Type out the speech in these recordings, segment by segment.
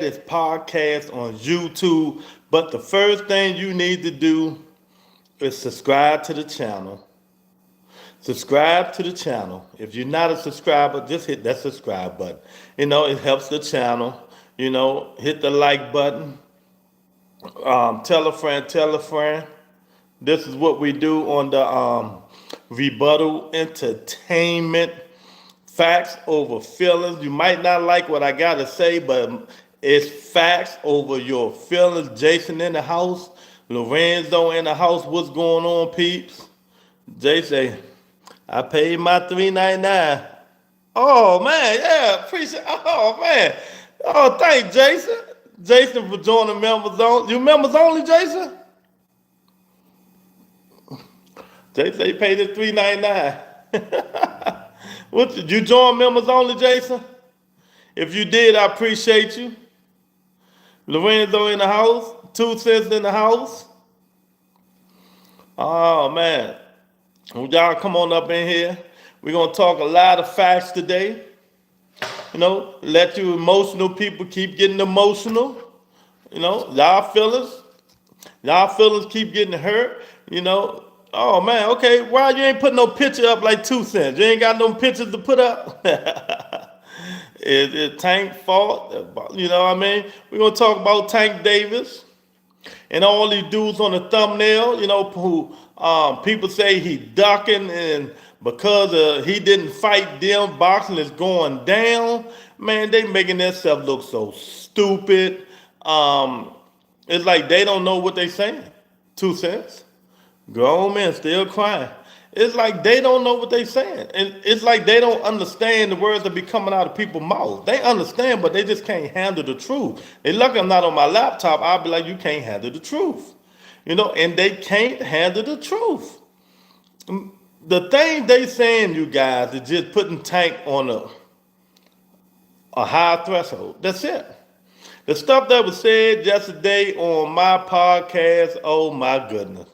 this podcast on YouTube. But the first thing you need to do is subscribe to the channel. Subscribe to the channel. If you're not a subscriber, just hit that subscribe button. It helps the channel. Hit the like button. Tell a friend, tell a friend. This is what we do on the Rebuttal Entertainment. Facts over feelings. You might not like what I got to say, but it's facts over your feelings. Jason in the house. Lorenzo in the house. What's going on, peeps? Jay say, I paid my $3.99. Oh, man. Yeah, appreciate. Oh, man. Oh, thanks, Jason. Jason for joining members only. You members only, Jason? Jason say he paid his $3.99. What did you join members only, Jason? If you did, I appreciate you. Lorenzo in the house, 2 cents in the house. Oh man, y'all come on up in here. We're gonna talk a lot of facts today. Let you emotional people keep getting emotional. Y'all feelings keep getting hurt. Oh man, okay. Why you ain't put no picture up like 2 cents? You ain't got no pictures to put up. Is Tank fault? You know what I mean? We're gonna talk about Tank Davis and all these dudes on the thumbnail. Who people say he ducking, and because he didn't fight them, boxing is going down. Man, they making themselves look so stupid. It's like they don't know what they saying. 2 cents. Grown men still crying. It's like they don't know what they saying. And it's like they don't understand the words that be coming out of people's mouths. They understand, but they just can't handle the truth. They lucky I'm not on my laptop. I'll be like, you can't handle the truth. And they can't handle the truth. The thing they saying, you guys, is just putting Tank on a high threshold. That's it. The stuff that was said yesterday on my podcast, oh my goodness.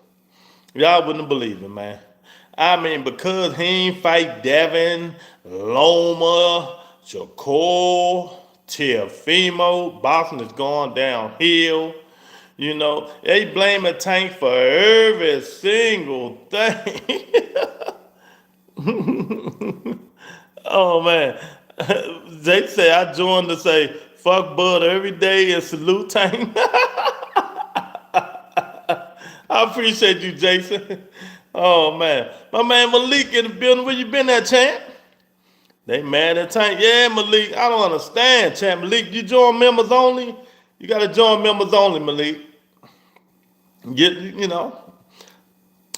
Y'all wouldn't believe it, man. I mean, because he ain't fight Devin, Loma, Shakur, Teofimo, boxing is going downhill. They blaming Tank for every single thing. Oh, man. They say I joined to say, fuck Bud every day and salute Tank. I appreciate you, Jason. Oh, man. My man Malik in the building. Where you been at, champ? They mad at Tank. Yeah, Malik. I don't understand, champ. Malik, you join members only? You got to join members only, Malik.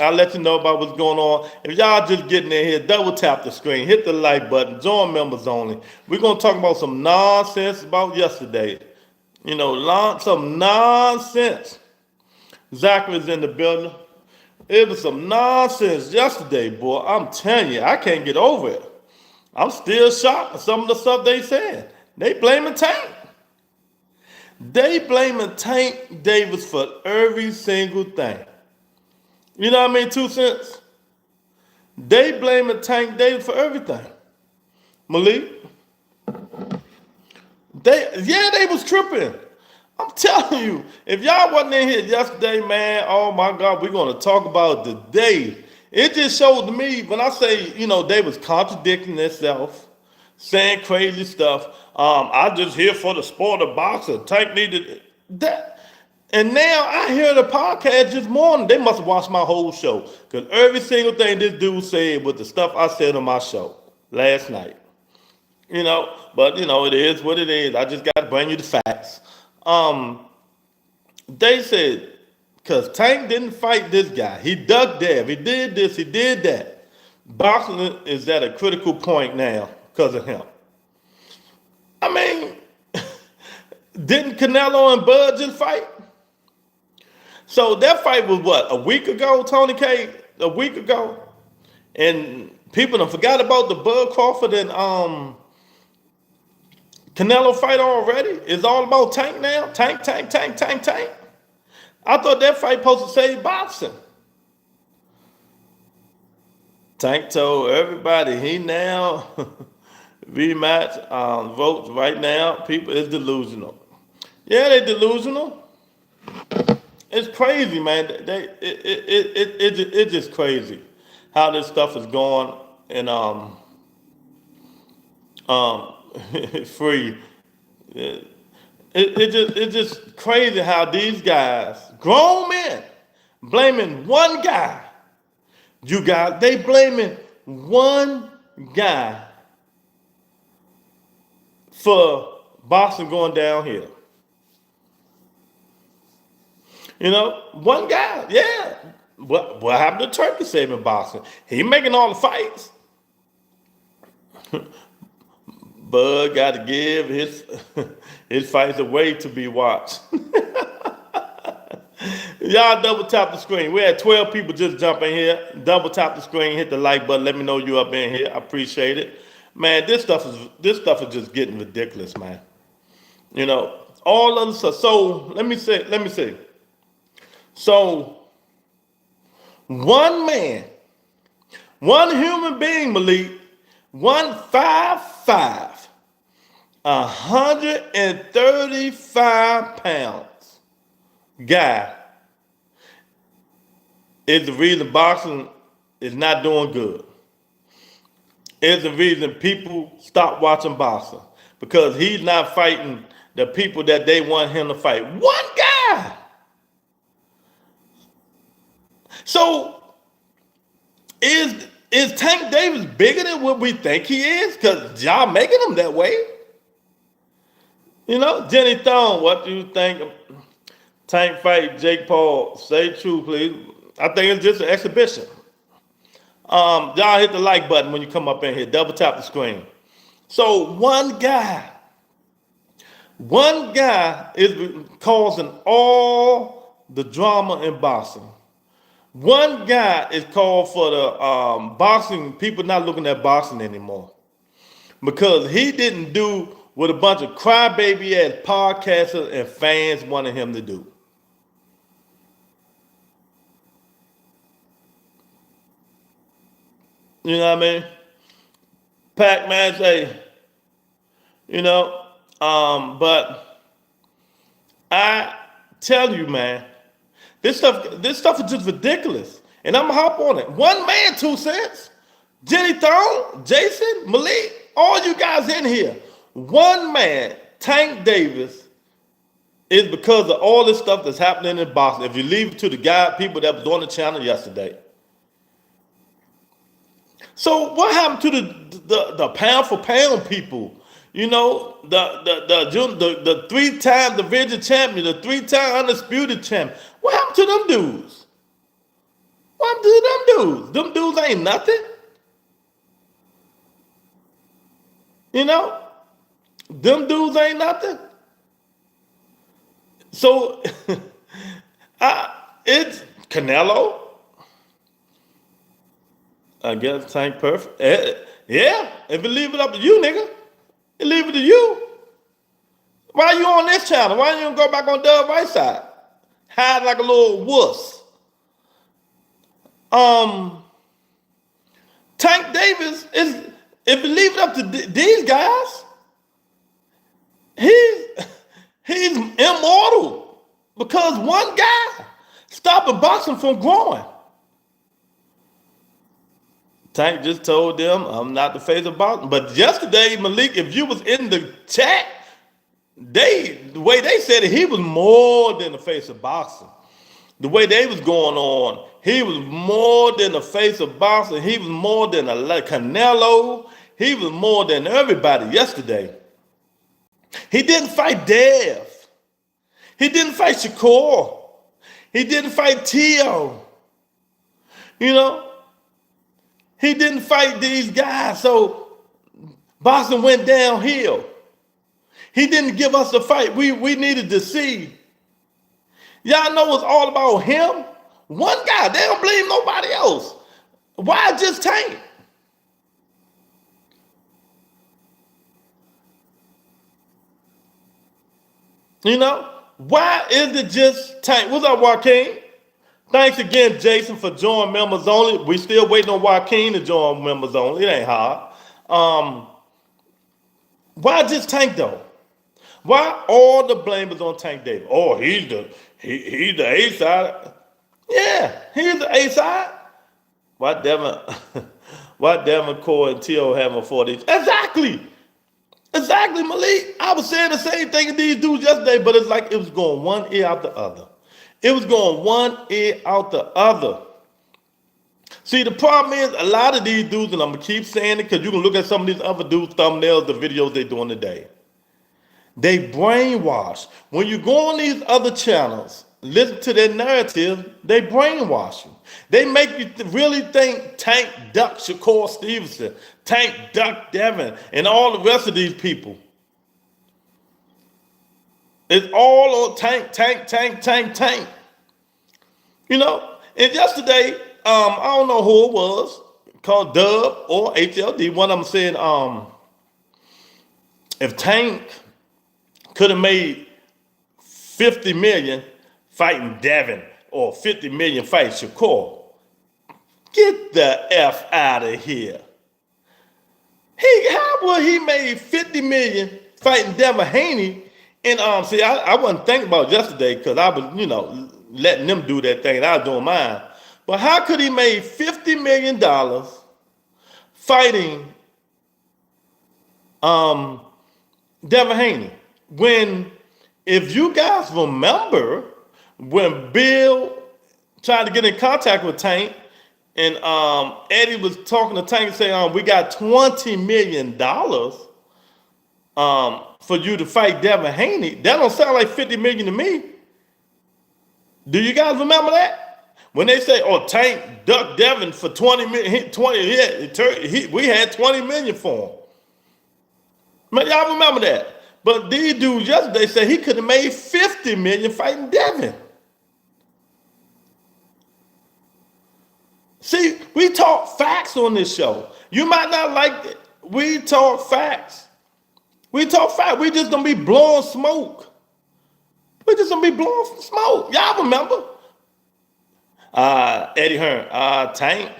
I'll let you know about what's going on. If y'all just getting in here, double tap the screen. Hit the like button. Join members only. We're going to talk about some nonsense about yesterday. Some nonsense. Zachary's in the building. It was some nonsense yesterday, boy. I'm telling you, I can't get over it. I'm still shocked at some of the stuff they said. They blaming Tank. They blaming Tank Davis for every single thing. You know what I mean, 2 cents? They blaming Tank Davis for everything. Malik? They was tripping. I'm telling you, if y'all wasn't in here yesterday, man, oh my God, we're going to talk about the day. It just showed to me, when I say, they was contradicting themselves, saying crazy stuff. I just here for the sport of boxing. Tank needed that. And now I hear the podcast this morning. They must have watched my whole show. Because every single thing this dude said was the stuff I said on my show last night. But it is what it is. I just got to bring you the facts. They said, because Tank didn't fight this guy. He ducked Dev. He did this. He did that. Boxing is at a critical point now because of him. I mean, didn't Canelo and Bud just fight? So that fight was what, a week ago, Tony K? A week ago? And people done forgot about the Bud Crawford and Canelo fight already? It's all about Tank now? Tank. I thought that fight supposed to save boxing. Tank told everybody he now rematch votes right now. People is delusional. Yeah, they delusional. It's crazy, man. It's just crazy how this stuff is going and um free. It's just crazy how these guys, grown men, blaming one guy. You guys, they blaming one guy for boxing going downhill. You know, one guy, yeah. What happened to Turkey saving boxing? He making all the fights. Bud got to give his his fights away to be watched. Y'all double tap the screen. We had 12 people just jump in here. Double tap the screen, hit the like button. Let me know you up in here. I appreciate it. Man, this stuff is just getting ridiculous, man. You know, all of this. So let me say. So one man, one human being, Malik, 155, 135 pounds guy is the reason boxing is not doing good. It's the reason people stop watching boxing because he's not fighting the people that they want him to fight. One guy. So is Tank Davis bigger than what we think he is? Because y'all making him that way. You know, Jenny Thorne, what do you think of Tank fight Jake Paul? Say true, please. I think it's just an exhibition. Y'all hit the like button when you come up in here. Double tap the screen. So one guy is causing all the drama in boxing. One guy is called for the boxing, people not looking at boxing anymore. Because he didn't do what a bunch of crybaby ass podcasters and fans wanted him to do. You know what I mean? Pac-Man say, you know, but I tell you, man, this stuff is just ridiculous. And I'm gonna hop on it. One man, 2 cents. Jenny Thorne, Jason, Malik, all you guys in here. One man, Tank Davis, is because of all this stuff that's happening in boxing. If you leave it to the people that was on the channel yesterday. So what happened to the pound for pound people? You know, the 3-time division champion, the 3-time undisputed champion. What happened to them dudes? What happened to them dudes? Them dudes ain't nothing. You know? Them dudes ain't nothing. So it's Canelo. I guess Tank perfect. Yeah, if you leave it up to you, nigga. You leave it to you. Why you on this channel? Why you don't go back on Doug Right Side? Hide like a little wuss. Tank Davis is, if you leave it up to these guys, he's immortal because one guy stopping boxing from growing. Tank just told them, I'm not the face of boxing. But yesterday, Malik, if you was in the chat, the way they said it, he was more than the face of boxing. The way they was going on, he was more than the face of boxing. He was more than a Canelo. He was more than everybody yesterday. He didn't fight Dev. He didn't fight Shakur. He didn't fight Tio. You know? He didn't fight these guys, so boxing went downhill. He didn't give us the fight we needed to see. Y'all know it's all about him. One guy, they don't blame nobody else. Why just Tank? You know, why is it just Tank? What's up, Joaquin? Thanks again, Jason, for joining members only. We still waiting on Joaquin to join members only. It ain't hard. Why just Tank though? Why all the blame is on Tank Davis? Oh, he's the A side. Yeah, he's the A side. Why Devin why Devin Core and T.O. having 40? Exactly. Exactly, Malik. I was saying the same thing to these dudes yesterday, but it's like it was going one ear out the other. It was going one ear out the other. See, the problem is a lot of these dudes, and I'm going to keep saying it because you can look at some of these other dudes' thumbnails, the videos they're doing today. They brainwash. When you go on these other channels, listen to their narrative, they brainwash you. They make you really think Tank Duck Shakur Stevenson, Tank Duck Devin, and all the rest of these people. It's all on Tank, Tank, Tank, Tank, Tank. You know, and yesterday, I don't know who it was, called Dub or HLD. One of them said, if Tank could have made 50 million fighting Devin or 50 million fighting Shakur, get the F out of here. How would he made 50 million fighting Devin Haney? And see, I wasn't thinking about yesterday because I was, letting them do that thing and I was doing mine. But how could he made $50 million fighting Devin Haney? When, if you guys remember, when Bill tried to get in contact with Tank, and Eddie was talking to Tank and saying, we got $20 million for you to fight Devin Haney. That don't sound like 50 million to me. Do you guys remember that? When they say, Tank ducked Devin for 20 million, we had 20 million for him. Man, y'all remember that? But these dudes yesterday said he could have made 50 million fighting Devin. See, we talk facts on this show. You might not like it. We talk facts. We talk facts. We just gonna be blowing smoke. We just gonna be blowing smoke. Y'all remember? Eddie Hearn, Tank,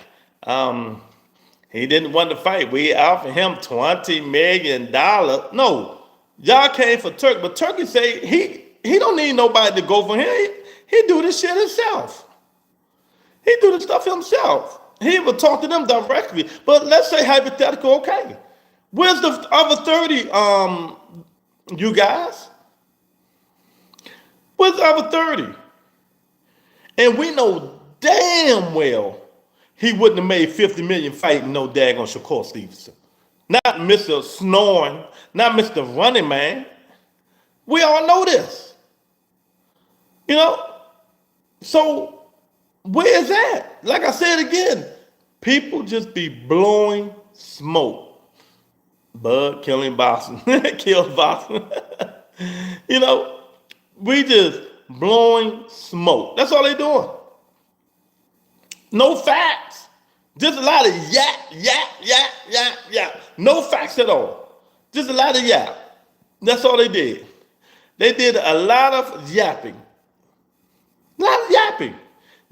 he didn't want to fight. We offered him $20 million. No, y'all came for Turkey, but Turkey say he don't need nobody to go for him. He do this shit himself. He do this stuff himself. He would talk to them directly. But let's say hypothetical, okay. Where's the other 30, you guys? Where's the other 30? And we know damn well he wouldn't have made 50 million fighting no daggone Shakur Stevenson. Not Mr. Snoring, not Mr. Running Man. We all know this. So where's that? Like I said again, people just be blowing smoke. Bud killing Boston. Killed Boston. We just blowing smoke. That's all they doing. No facts. Just a lot of yap. No facts at all. Just a lot of yap. That's all they did. They did a lot of yapping. A lot of yapping.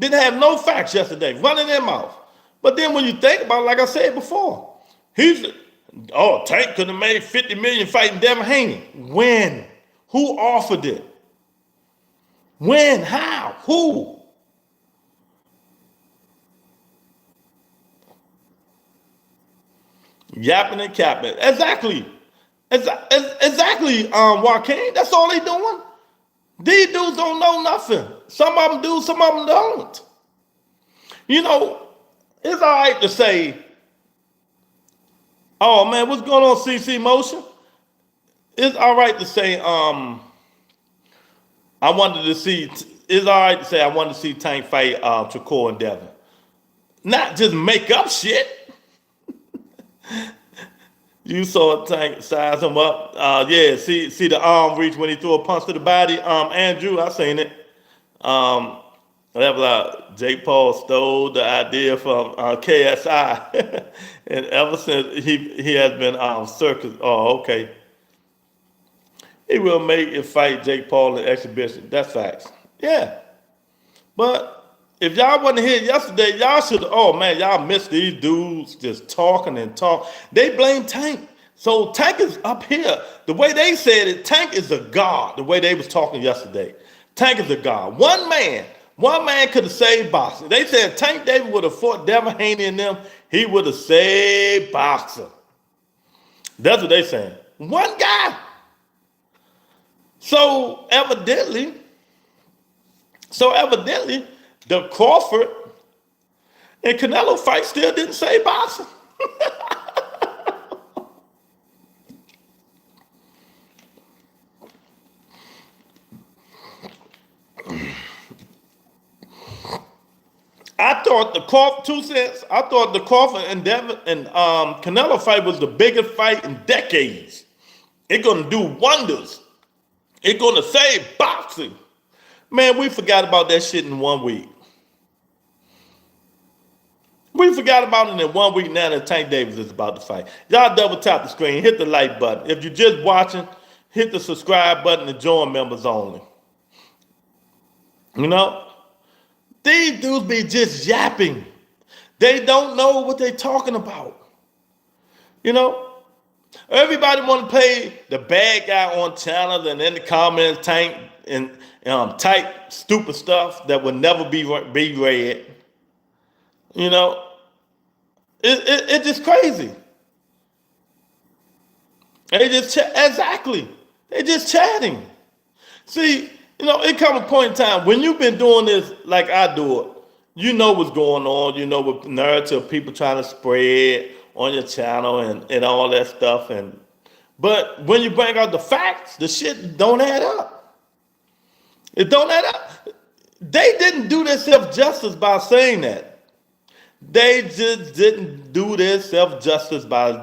Didn't have no facts yesterday, running their mouth. But then when you think about it, like I said before, Tank could have made 50 million fighting Devin Haney. When? Who offered it? When? How? Who? Yapping and capping. Exactly. Exactly, Joaquin. That's all they doing. These dudes don't know nothing. Some of them do, some of them don't. It's all right to say, oh man, what's going on, CC Motion? It's all right to say, it's all right to say I wanted to see Tank fight Shakur and Devin. Not just make up shit. You saw Tank size him up. See the arm reach when he threw a punch to the body. Andrew, I seen it. Jake Paul stole the idea from KSI. And ever since he has been circus. Oh, okay. He will make it fight Jake Paul in exhibition. That's facts. Yeah. But if y'all wasn't here yesterday, y'all should, y'all missed these dudes just talking and talk. They blame Tank. So Tank is up here. The way they said it, Tank is a god. The way they was talking yesterday, Tank is a god. One man could have saved boxing. They said Tank Davis would have fought Devin Haney and them. He would have saved boxing. That's what they saying. One guy. So evidently, the Crawford and Canelo fight still didn't save boxing. I thought the Crawford and Devin and Canelo fight was the biggest fight in decades. It's gonna do wonders. It's gonna save boxing. Man, we forgot about that shit in 1 week. We forgot about it in 1 week now that Tank Davis is about to fight. Y'all double tap the screen, hit the like button. If you're just watching, hit the subscribe button and join members only. You know? These dudes be just yapping. They don't know what they're talking about. You know? Everybody want to play the bad guy on channels and in the comments Tank and type stupid stuff that will never be read. You know? It's just crazy. They just exactly. They just chatting. See, you know, it comes a point in time when you've been doing this like I do it, you know what's going on, you know what narrative people trying to spread on your channel and all that stuff. But when you bring out the facts, the shit don't add up. It don't add up. They didn't do themselves justice by saying that. They just didn't do themselves justice by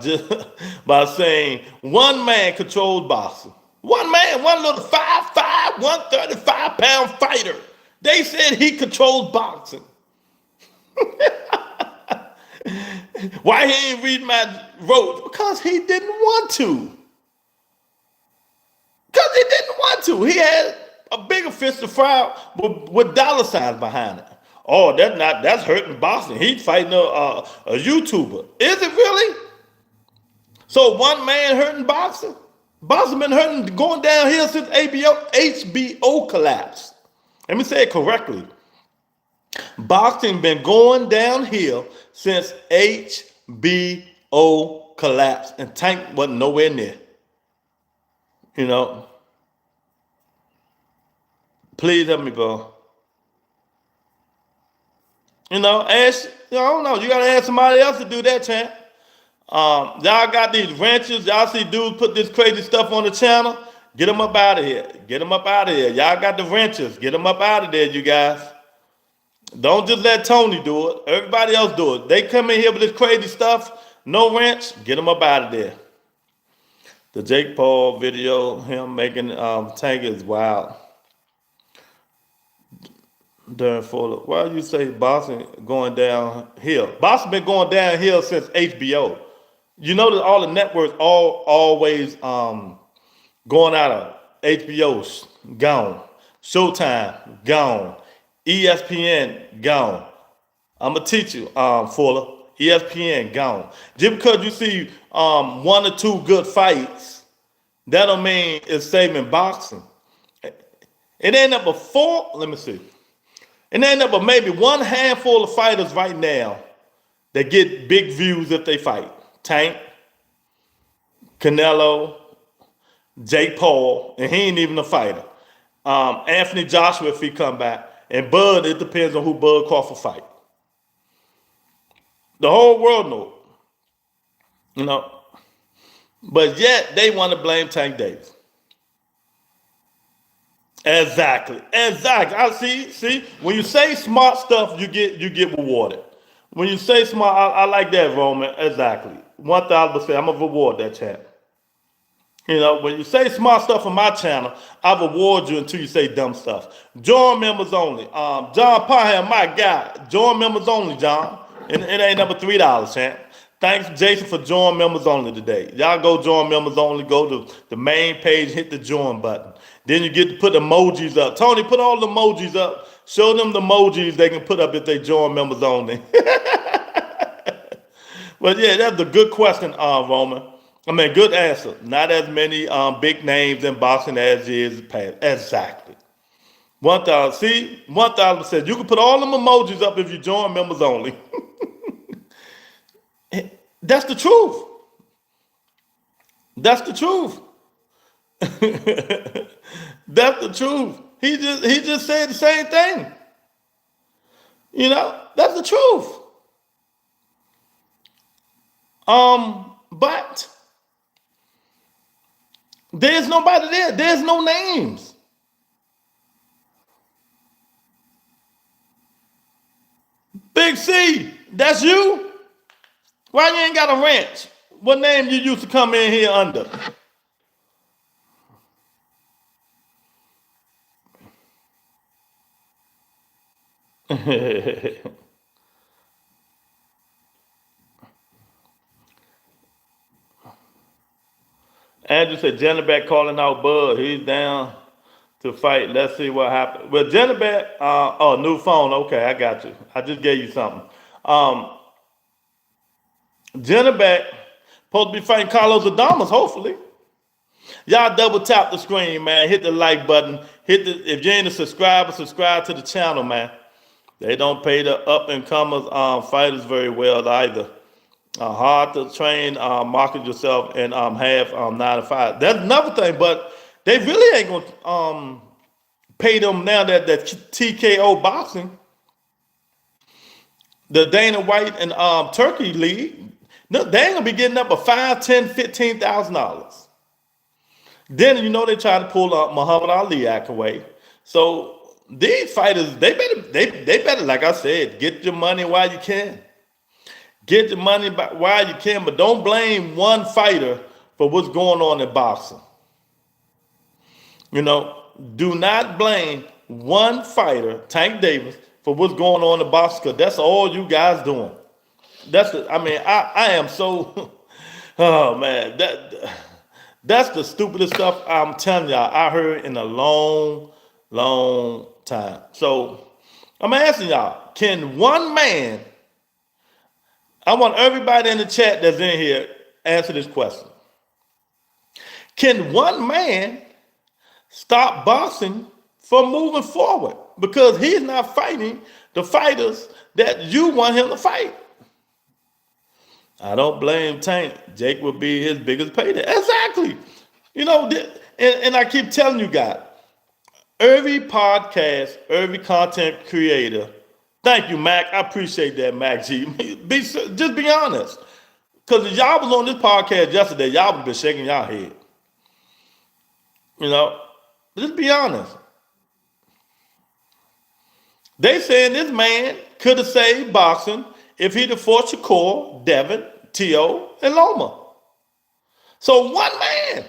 saying one man controlled boxing. One man, one little 5'5", 135-pound fighter. They said he controls boxing. Why he ain't read my roads? Because he didn't want to. He had a bigger fist to fry with dollar signs behind it. Oh, that's hurting boxing. He's fighting a YouTuber. Is it really? So one man hurting boxing? Boxing been hurting, going downhill since HBO collapsed. Let me say it correctly. Boxing been going downhill since HBO collapsed, and Tank wasn't nowhere near. You know, please help me, bro. You know, I don't know. You gotta ask somebody else to do that, champ. Y'all got these ranchers. Y'all see dudes put this crazy stuff on the channel. Get them up out of here. Get them up out of here. Y'all got the ranchers. Get them up out of there, you guys. Don't just let Tony do it. Everybody else do it. They come in here with this crazy stuff. No ranch. Get them up out of there. The Jake Paul video, him making Tank is wild. Darren Fuller. Why you say boxing going downhill? Boxing been going downhill since HBO. You know that all the networks always going out of HBO's gone. Showtime gone. ESPN gone. I'm gonna teach you, Fuller. ESPN gone. Just because you see one or two good fights, that don't mean it's saving boxing. It ain't up but four. Let me see. It ain't up but maybe one handful of fighters right now that get big views if they fight. Tank, Canelo, Jake Paul, and he ain't even a fighter. Anthony Joshua if he come back. And Bud, it depends on who Bud Crawford fight. The whole world knows. You know. But yet they want to blame Tank Davis. Exactly. I see. When you say smart stuff, you get rewarded. When you say smart, I like that, Roman. Exactly. 1,000%. I'm gonna reward that champ. You know, when you say smart stuff on my channel, I reward you until you say dumb stuff. Join members only. John Parham, my guy. Join members only, John. And it ain't number $3, champ. Thanks, Jason, for join members only today. Y'all go join members only. Go to the main page, hit the join button. Then you get to put emojis up. Tony, put all the emojis up. Show them the emojis they can put up if they join members only. But yeah, that's a good question, Roman. I mean, good answer. Not as many big names in boxing as is past. Exactly. 1,000. See, 1,000%. You can put all them emojis up if you join members only. That's the truth. That's the truth. That's the truth. He just said the same thing. That's the truth. But there's nobody there. There's no names. Big C, that's you? Why you ain't got a ranch? What name you used to come in here under? Andrew said Jennebeck calling out Bud. He's down to fight. Let's see what happens. Well, Jennebeck, new phone. Okay, I got you. I just gave you something. Jennebeck supposed to be fighting Carlos Adames, hopefully. Y'all double tap the screen, man. Hit the like button. If you ain't a subscriber, subscribe to the channel, man. They don't pay the up-and-comers fighters very well either. Hard to train, market yourself, and have 9 to 5. That's another thing, but they really ain't gonna pay them now that TKO boxing, the Dana White and Turkey League. No, they ain't gonna be getting up a $5,000, $10,000, $15,000. Then they try to pull up Muhammad Ali act away. So these fighters, they better, like I said, get your money while you can. Get your money while you can, but don't blame one fighter for what's going on in boxing. Do not blame one fighter, Tank Davis, for what's going on in boxing, because that's all you guys doing. I am so, oh man, that's the stupidest stuff I'm telling y'all I heard in a long, long time. So I'm asking y'all, can one man, I want everybody in the chat that's in here answer this question. Can one man stop boxing from moving forward? Because he's not fighting the fighters that you want him to fight. I don't blame Tank. Jake will be his biggest payday. Exactly. And I keep telling you guys, every podcast, every content creator, thank you, Mac. I appreciate that, Mac G. Just be honest. Because if y'all was on this podcast yesterday, y'all would have been shaking y'all head. Just be honest. They saying this man could have saved boxing if he'd have fought Shakur, Devin, T.O., and Loma. So one man.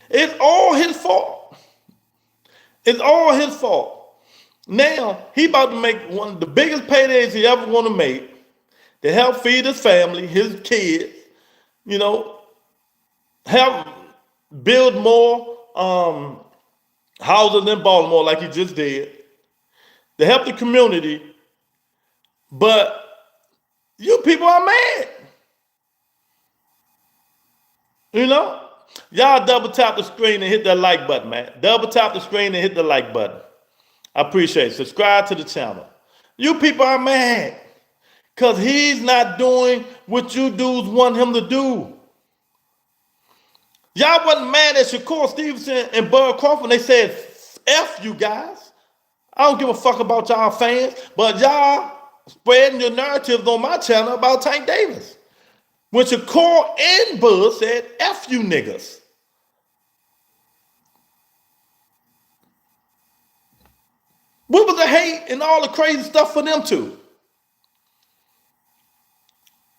It's all his fault. It's all his fault. Now, he about to make one of the biggest paydays he ever want to make to help feed his family, his kids, help build more houses in Baltimore like he just did, to help the community. But you people are mad. Y'all double tap the screen and hit that like button, man. Double tap the screen and hit the like button. I appreciate it. Subscribe to the channel. You people are mad because he's not doing what you dudes want him to do. Y'all wasn't mad at Shakur Stevenson and Bud Crawford. They said, F you guys. I don't give a fuck about y'all fans, but y'all spreading your narratives on my channel about Tank Davis. When Shakur and Bud said, F you niggas. What was the hate and all the crazy stuff for them too?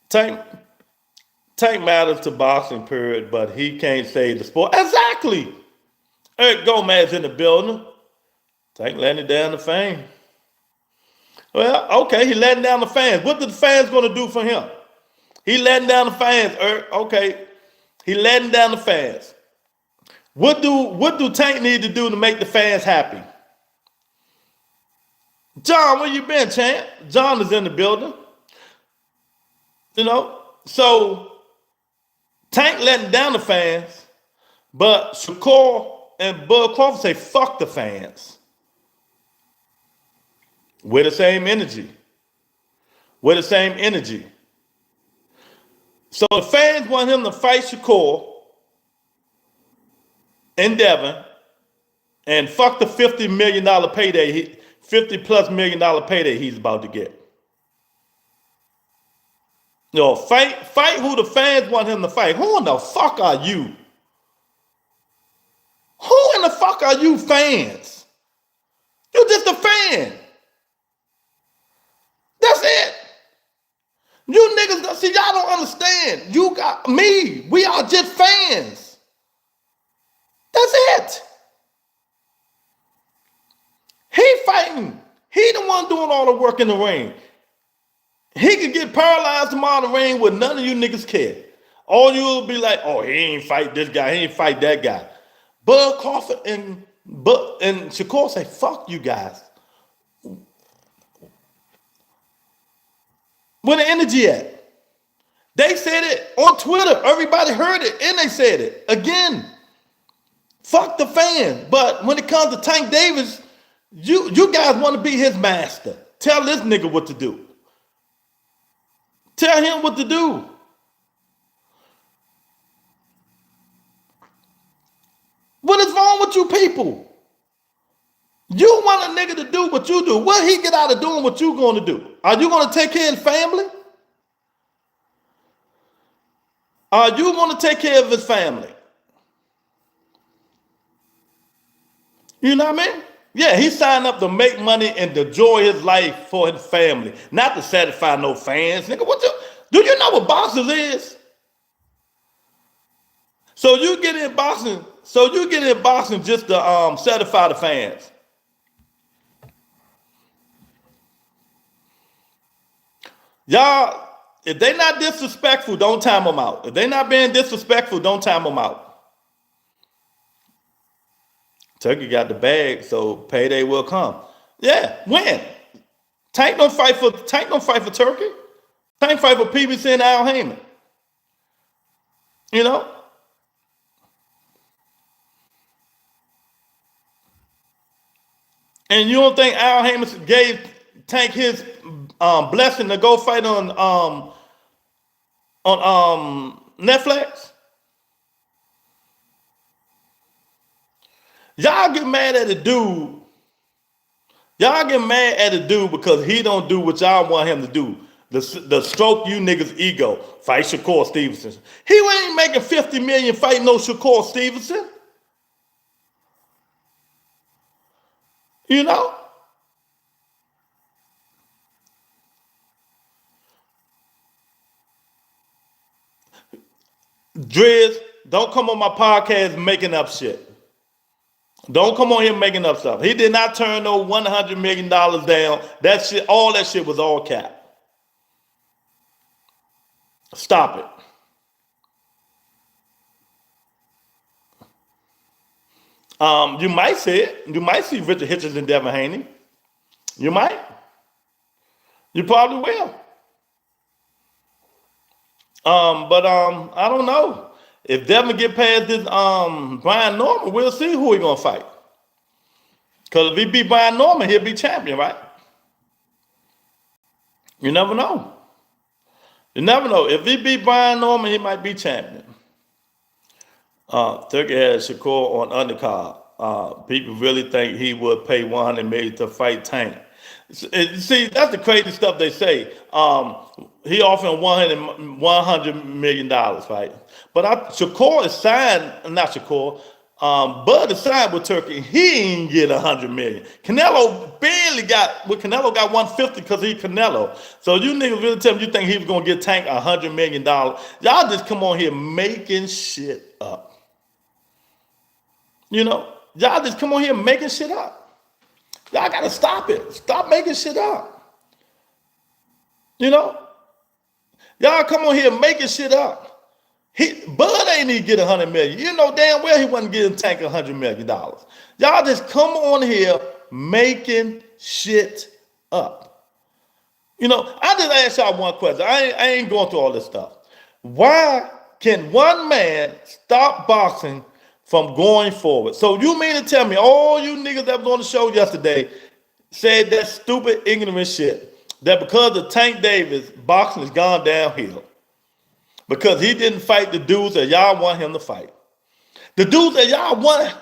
Tank matters to boxing, period, but he can't save the sport. Exactly. Eric Gomez in the building. Tank letting down the fame. Well, okay, he letting down the fans. What the fans going to do for him? He letting down the fans, Eric. Okay, he letting down the fans. What do Tank need to do to make the fans happy? John, where you been, champ? John is in the building. So Tank letting down the fans, but Shakur and Bud Crawford say, fuck the fans. We're the same energy. We're the same energy. So the fans want him to fight Shakur in Devon and fuck the $50 million payday, $50+ million payday he's about to get. You know, fight who the fans want him to fight. Who in the fuck are you? Who in the fuck are you fans? You're just a fan. That's it. You niggas, see, y'all don't understand. You got me. We are just fans. That's it. He fighting. He the one doing all the work in the ring. He could get paralyzed tomorrow in the ring with none of you niggas care. All you will be like, oh, he ain't fight this guy. He ain't fight that guy. Bud Crawford and Shakur say, fuck you guys. Where the energy at? They said it on Twitter. Everybody heard it, and they said it again. Fuck the fans. But when it comes to Tank Davis, you guys want to be his master. Tell this nigga what to do. Tell him what to do. What is wrong with you people? You want a nigga to do what you do. What he get out of doing what you going to do? Are you going to take care of his family? Are you going to take care of his family? You know what I mean? Yeah, he signed up to make money and to enjoy his life for his family, not to satisfy no fans. Nigga, do you know what boxing is? So you get in boxing just to satisfy the fans. Y'all, if they not disrespectful, don't time them out. If they not being disrespectful, don't time them out. Turkey got the bag, so payday will come. Yeah, when? Tank don't fight for Turkey. Tank fight for PBC and Al Heyman. You know? And you don't think Al Heyman gave Tank his blessing to go fight on Netflix? Y'all get mad at the dude. Y'all get mad at the dude because he don't do what y'all want him to do. The stroke you niggas ego. Fight Shakur Stevenson. He ain't making $50 million fighting no Shakur Stevenson. You know? Driz, don't come on my podcast making up shit. Don't come on here making up stuff. He did not turn no $100 million down. That shit, all that shit was all cap. Stop it. You might see it. You might see Richard Hitchens and Devin Haney. You might. You probably will. But I don't know. If Devin get past this Brian Norman, we'll see who he gonna fight. Because if he beat Brian Norman, he'll be champion, right? You never know. You never know. If he beat Brian Norman, he might be champion. Turkey had Shakur on undercard. People really think he would pay $100 million to fight Tank. See, that's the crazy stuff they say. He offered $100 million, right? But Shakur is signed, not Shakur. Bud is signed with Turkey. He ain't get $100 million. Canelo Canelo got $150 because he Canelo. So you niggas really tell me you think he was gonna get Tank $100 million? Y'all just come on here making shit up. You know, y'all just come on here making shit up. Y'all gotta stop it. Stop making shit up. You know, y'all come on here making shit up. Bud ain't even get $100 million. You know damn well he wasn't getting Tank $100 million. Y'all just come on here making shit up. You know, I just ask y'all one question. I ain't going through all this stuff. Why can one man stop boxing from going forward? So you mean to tell me all you niggas that was on the show yesterday said that stupid, ignorant shit, that because of Tank Davis, boxing has gone downhill because he didn't fight the dudes that y'all want him to fight. The dudes that y'all want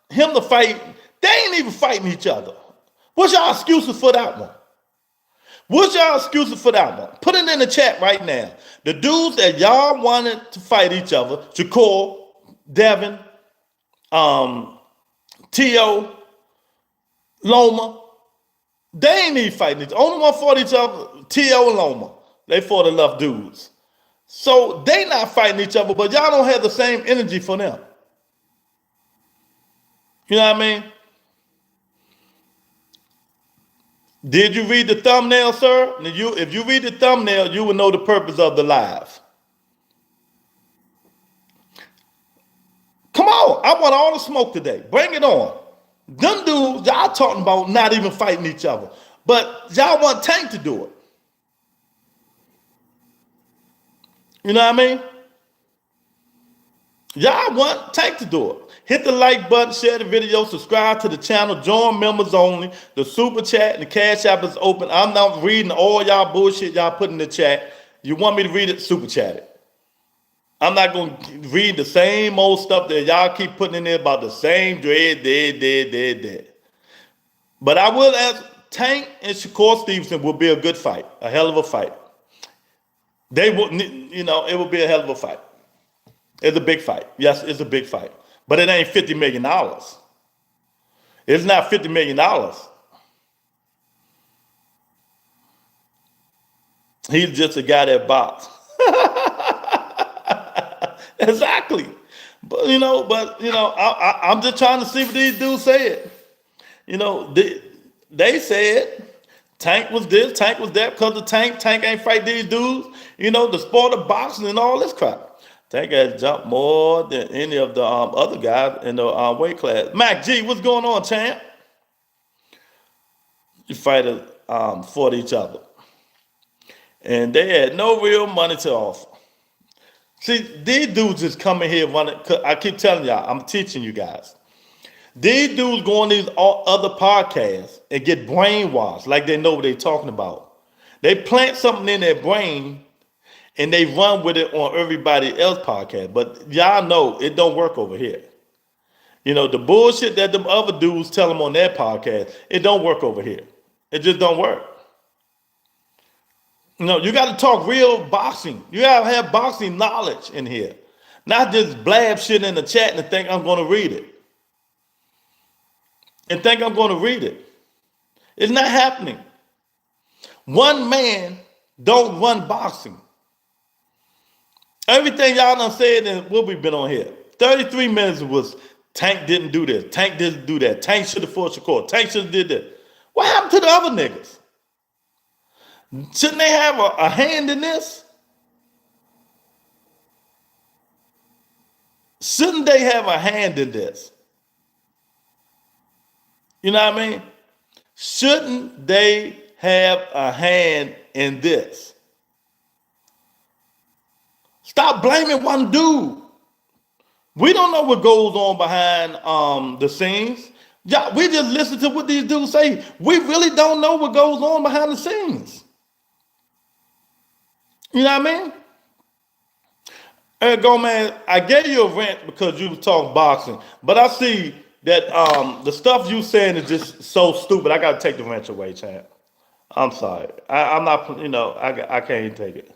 him to fight, they ain't even fighting each other. What's y'all excuses for that one? What's y'all excuses for that one? Put it in the chat right now. The dudes that y'all wanted to fight each other, Shakur, Devin, T.O., Loma, they ain't even fighting each other. Only one fought each other, T.O. and Loma. They fought enough dudes. So they not fighting each other, but y'all don't have the same energy for them. You know what I mean? Did you read the thumbnail, sir? If you read the thumbnail, you will know the purpose of the live. Come on, I want all the smoke today. Bring it on. Them dudes, y'all talking about not even fighting each other. But y'all want Tank to do it. You know what I mean? Y'all want Tank to do it. Hit the like button, share the video, subscribe to the channel, join members only. The super chat and the cash app is open. I'm not reading all y'all bullshit y'all put in the chat. You want me to read it? Super chat it. I'm not going to read the same old stuff that y'all keep putting in there about the same dead. But I will ask, Tank and Shakur Stevenson will be a good fight, a hell of a fight. They will, you know, it will be a hell of a fight. It's a big fight. Yes, it's a big fight. But it ain't $50 million. It's not $50 million. He's just a guy that boxes. Exactly. But I'm just trying to see what these dudes said. You know, they said Tank was this, Tank was that, because of Tank ain't fight these dudes. You know, the sport of boxing and all this crap. Tank has jumped more than any of the other guys in the weight class. Mac G, what's going on, champ? You fighters fought each other. And they had no real money to offer. See, these dudes just come in here running. I keep telling y'all, I'm teaching you guys. These dudes go on these other podcasts and get brainwashed like they know what they're talking about. They plant something in their brain and they run with it on everybody else's podcast. But y'all know it don't work over here. You know, the bullshit that them other dudes tell them on their podcast, it don't work over here. It just don't work. You know, you got to talk real boxing. You got to have boxing knowledge in here. Not just blab shit in the chat and think I'm going to read it. And think I'm going to read it. It's not happening. One man don't run boxing. Everything y'all done said and what we've been on here. 33 minutes was Tank didn't do this. Tank didn't do that. Tank should have fought Shakur. Tank should have did that. What happened to the other niggas? Shouldn't they have a hand in this? Shouldn't they have a hand in this? You know what I mean? Shouldn't they have a hand in this? Stop blaming one dude. We don't know what goes on behind the scenes. Yeah, we just listen to what these dudes say. We really don't know what goes on behind the scenes. You know what I mean? Eric Gomez, I gave you a rant because you was talking boxing, but I see that the stuff you saying is just so stupid. I got to take the wrench away, champ. I'm sorry. I'm not, I can't even take it.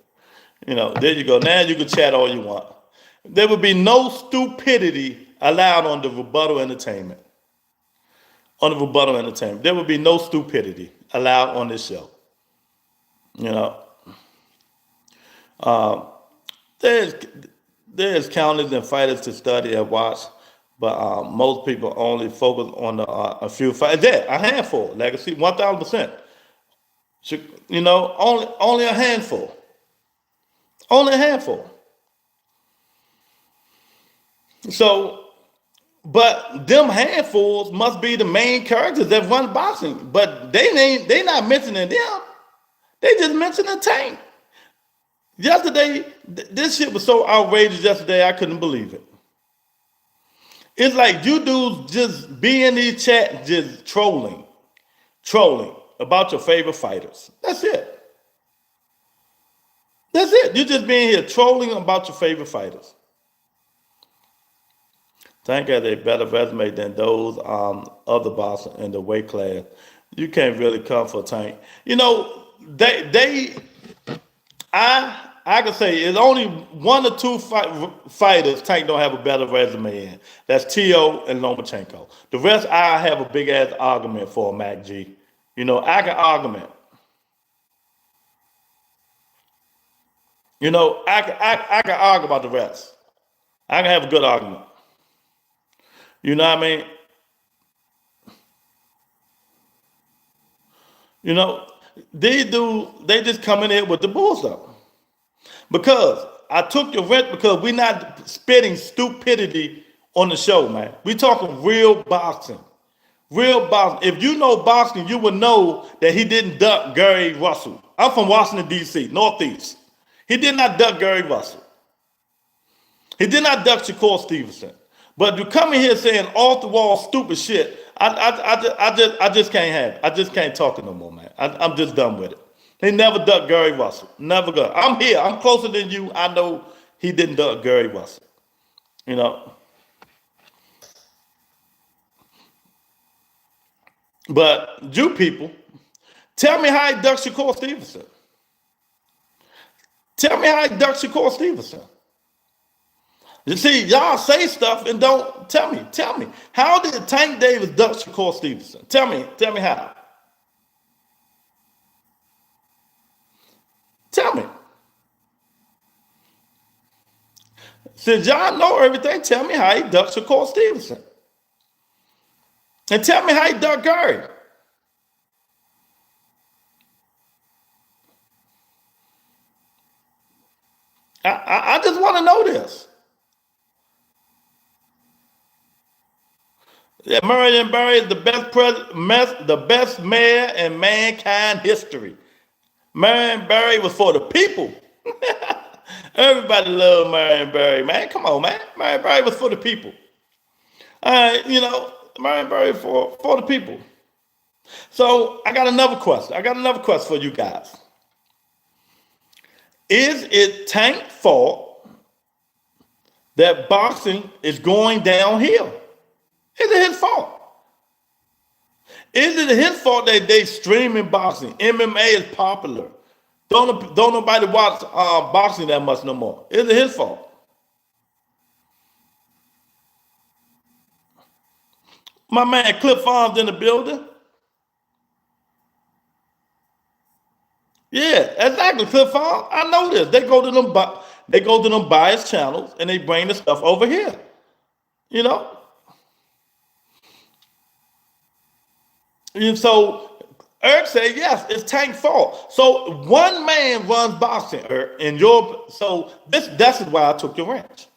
There you go. Now you can chat all you want. There would be no stupidity allowed on the rebuttal entertainment. On the rebuttal entertainment. There would be no stupidity allowed on this show. There's counters and fighters to study and watch, but most people only focus on a few fights. There, a handful. Legacy, 1,000%. Only a handful. Only a handful. So, but them handfuls must be the main characters that run boxing. But they not mentioning them. They just mentioning Tank. Yesterday, this shit was so outrageous yesterday, I couldn't believe it. It's like you dudes just be in these chats just trolling about your favorite fighters. That's it. That's it. You just being here trolling about your favorite fighters. Tank has a better resume than those other bosses in the weight class. You can't really come for Tank. You know, I can say it's only one or two fighters Tank don't have a better resume in. That's T.O. and Lomachenko. The rest I have a big ass argument for, Mac G. You know, I can argument. You know, I can argue about the rest. I can have a good argument. You know what I mean? You know, these dudes, they just come in here with the bullshit. Because I took your rent because we're not spitting stupidity on the show, man. We talking real boxing. Real boxing. If you know boxing, you would know that he didn't duck Gary Russell. I'm from Washington, D.C., Northeast. He did not duck Gary Russell. He did not duck Shakur Stevenson. But you come in here saying off the wall stupid shit, I just can't have it. I just can't talk it no more, man. I'm just done with it. He never ducked Gary Russell. Never got. I'm here. I'm closer than you. I know he didn't duck Gary Russell. You know. But you people, tell me how he ducked Shakur Stevenson. Tell me how he ducked Shakur Stevenson. You see, y'all say stuff and don't tell me. Tell me. How did Tank Davis duck Shakur Stevenson? Tell me how. Tell me. Since y'all know everything, tell me how he ducked Shakur Stevenson. And tell me how he ducked Gary. I just want to know this. Yeah, Marion Barry is the best mayor in mankind history. Marion Barry was for the people. Everybody loved Marion Barry, man. Come on, man. Marion Barry was for the people. You know, Marion Barry for the people. So I got another question. I got another question for you guys. Is it Tank's fault that boxing is going downhill? Is it his fault? Is it his fault that they streaming boxing? MMA is popular. Don't nobody watch boxing that much no more. Is it his fault? My man Cliff Farms in the building. Yeah, exactly. Cliff Farms. I know this. They go to them biased channels and they bring the stuff over here. You know. And so Eric said, yes, it's Tank's fault. So one man runs boxing, Eric, and that's why I took your ranch.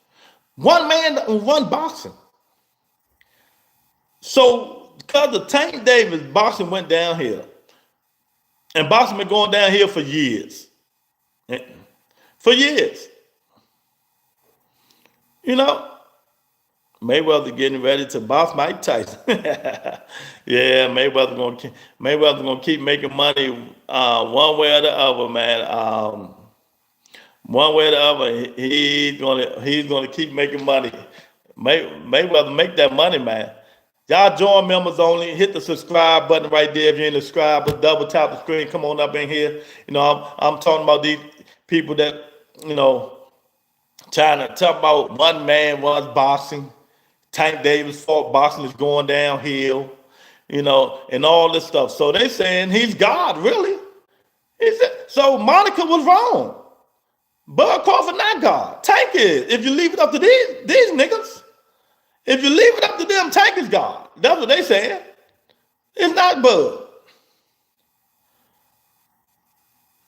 One man run boxing. So because of Tank Davis, boxing went downhill. And boxing been going downhill for years. For years. You know, Mayweather getting ready to box Mike Tyson. Yeah, Mayweather gonna keep making money one way or the other, man. One way or the other, he's gonna keep making money. Mayweather make that money, man. Y'all join members only. Hit the subscribe button right there if you ain't subscribed. Double tap the screen. Come on up in here. You know, I'm talking about these people that, you know, trying to talk about one man runs boxing. Tank Davis fought boxing is going downhill, you know, and all this stuff. So they saying he's God, really. So Monica was wrong. Bud Crawford not God. Tank is. If you leave it up to these niggas, if you leave it up to them, Tank is God. That's what they saying. It's not Bud.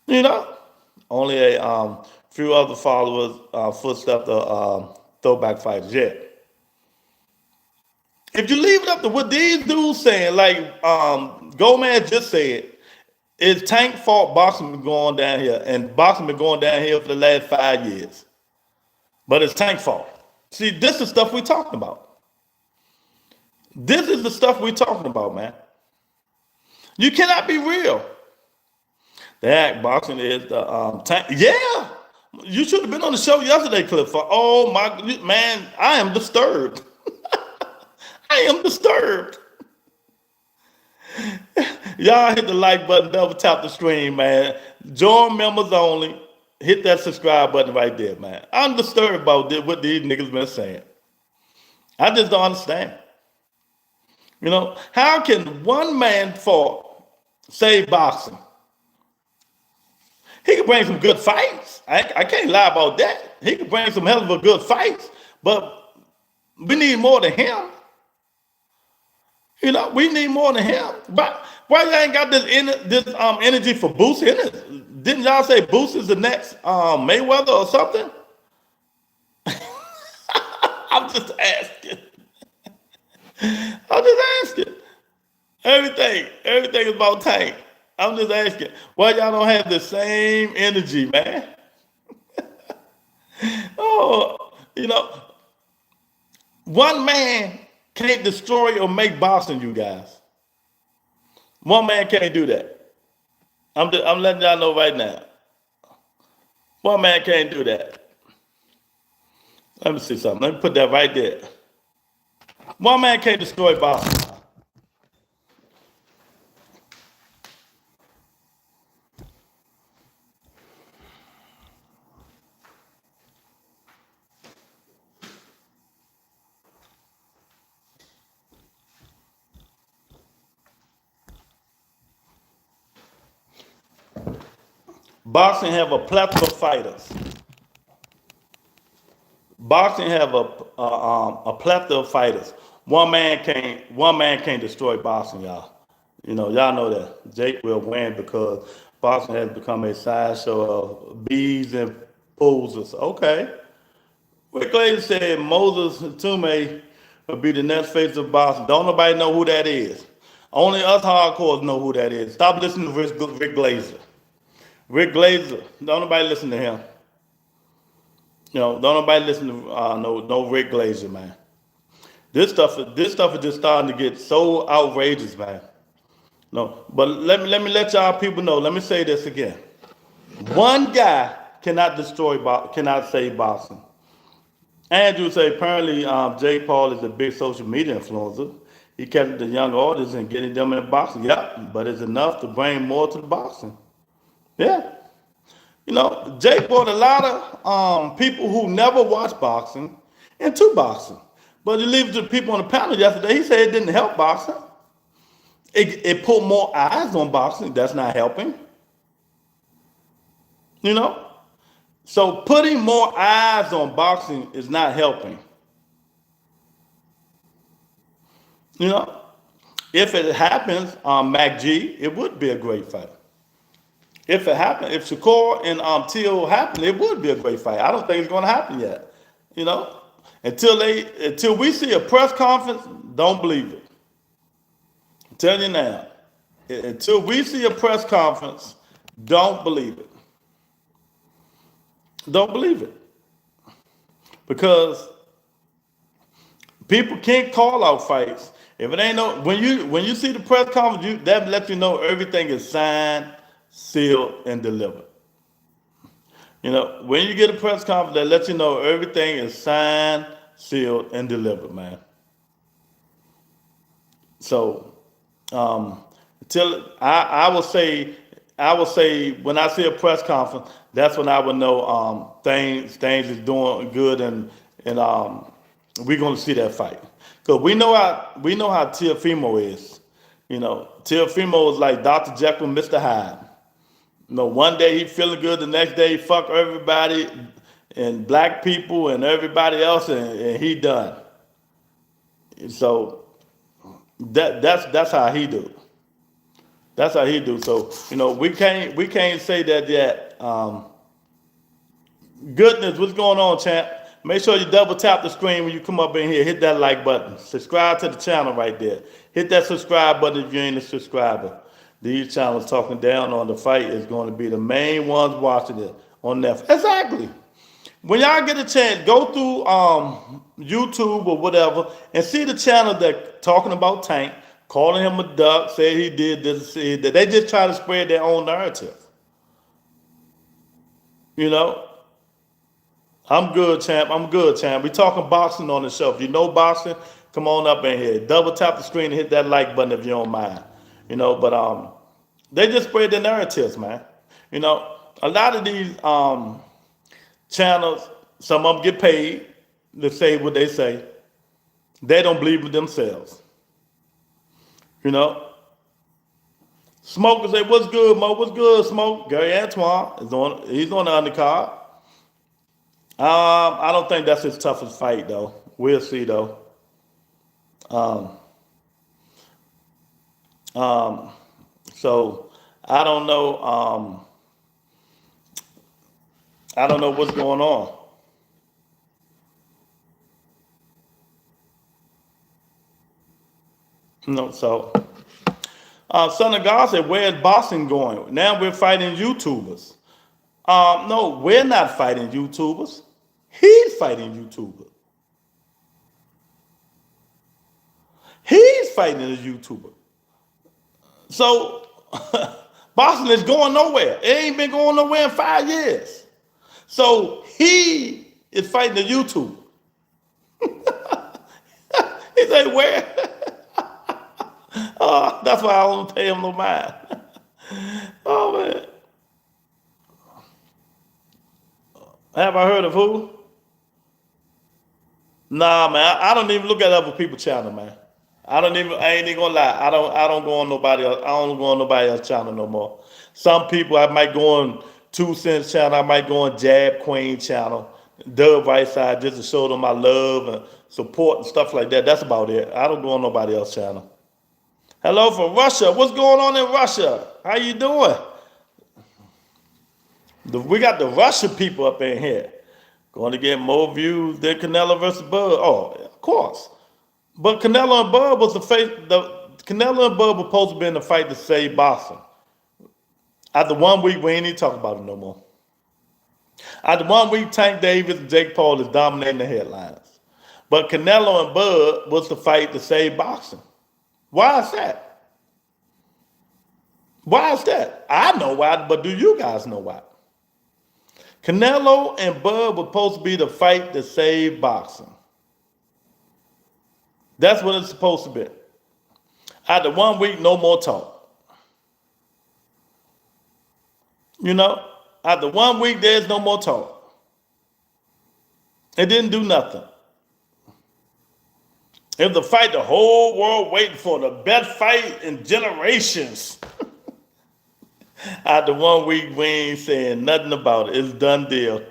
You know, only a few other followers footsteps the throwback fighters. Yeah. If you leave it up to what these dudes saying, like Gomez just said, It's Tank fault boxing been going down here, and boxing been going down here for the last 5 years. But it's Tank fault. See, this is stuff we talking about. This is the stuff we talking about, man. You cannot be real. That boxing is the Tank. Yeah, you should have been on the show yesterday, Cliff. Oh my man, I am disturbed. I am disturbed. Y'all hit the like button, double tap the screen, man. Join members only. Hit that subscribe button right there, man. I'm disturbed about what these niggas been saying. I just don't understand. You know, how can one man fault save boxing? He can bring some good fights. I can't lie about that. He can bring some hell of a good fights, but we need more than him. You know, we need more than him. But why y'all ain't got this energy for Boost in it? Didn't y'all say Boost is the next Mayweather or something? I'm just asking. I'm just asking. Everything is about Tank. I'm just asking. Why y'all don't have the same energy, man? Oh, you know, one man can't destroy or make boxing, you guys. One man can't do that. I'm letting y'all know right now. One man can't do that. Let me see something. Let me put that right there. One man can't destroy boxing. Boxing have a plethora of fighters. Boxing have a plethora of fighters. One man can't destroy boxing, y'all. You know that Jake will win because boxing has become a sideshow of bees and posers. Okay. Rick Glazer said Moses Tume will be the next face of boxing. Don't nobody know who that is. Only us hardcores know who that is. Stop listening to Rick Glazer. Rick Glazer, don't nobody listen to him. You know, don't nobody listen to no Rick Glazer, man. This stuff is just starting to get so outrageous, man. No, but let me let y'all people know. Let me say this again. One guy cannot save boxing. Andrew say apparently Jake Paul is a big social media influencer. He kept the young audience and getting them in boxing. Yep, but it's enough to bring more to the boxing. Yeah. You know, Jake brought a lot of people who never watched boxing into boxing. But he leave it to people on the panel yesterday. He said it didn't help boxing. It put more eyes on boxing. That's not helping. You know? So putting more eyes on boxing is not helping. You know? If it happens on Mac G, it would be a great fight. If it happened, if Shakur and Teal happened, it would be a great fight. I don't think it's going to happen yet. You know, until we see a press conference, don't believe it. I'm telling you now, until we see a press conference, don't believe it. Don't believe it, because people can't call out fights if it ain't no. When you see the press conference, that lets you know everything is signed, sealed, and delivered. You know, when you get a press conference, that lets you know everything is signed, sealed, and delivered, man. So, until I will say when I see a press conference, that's when I would know things is doing good, and we're going to see that fight, because we know how Teofimo is. You know, Teofimo is like Dr. Jekyll, Mr. Hyde. You know, one day he feeling good, the next day he fuck everybody and black people and everybody else, and he done. So that's how he do. That's how he do. So you know, we can't say that yet. Goodness, what's going on, champ? Make sure you double tap the screen when you come up in here. Hit that like button. Subscribe to the channel right there. Hit that subscribe button if you ain't a subscriber. These channels talking down on the fight is going to be the main ones watching it on Netflix. Exactly. When y'all get a chance, go through YouTube or whatever and see the channel that talking about Tank, calling him a duck, say he did this, said that. They just try to spread their own narrative. You know, I'm good, champ. I'm good, champ. We talking boxing on the show. If you know boxing, come on up in here. Double tap the screen and hit that like button if you don't mind. You know, but they just spread their narratives, man. You know, a lot of these channels, some of them get paid to say what they say. They don't believe in themselves. You know, Smoke will say, "What's good, Mo? What's good, Smoke?" Gary Antoine is on. He's on the undercard. I don't think that's his toughest fight, though. We'll see, though. Um, um, so I don't know. I don't know what's going on. You know, so Son of God said, "Where's boxing going? Now we're fighting YouTubers." No, we're not fighting YouTubers. He's fighting YouTubers. He's fighting a YouTuber. So boxing is going nowhere. It ain't been going nowhere in 5 years. So he is fighting a YouTuber. He said, "Where?" Oh, that's why I don't pay him no mind. Oh man. Have I heard of who? Nah, man. I don't even look at other people's channel, man. I ain't even gonna lie. I don't go on nobody else. I don't go on nobody else's channel no more. Some people I might go on 2 Cents channel, I might go on Jab Queen channel, Dub Right Side, just to show them my love and support and stuff like that. That's about it. I don't go on nobody else's channel. Hello from Russia. What's going on in Russia? How you doing? We got the Russian people up in here. Going to get more views than Canelo versus Bud. Oh, of course. But Canelo and Bud was Canelo and Bud were supposed to be in the fight to save boxing. After 1 week, we ain't even talking about it no more. After 1 week, Tank Davis and Jake Paul is dominating the headlines. But Canelo and Bud was the fight to save boxing. Why is that? Why is that? I know why, but do you guys know why? Canelo and Bud were supposed to be the fight to save boxing. That's what it's supposed to be. After 1 week, no more talk. You know, after 1 week, there's no more talk. It didn't do nothing. It was the fight the whole world waiting for, the best fight in generations. After 1 week, we ain't saying nothing about it. It's done deal.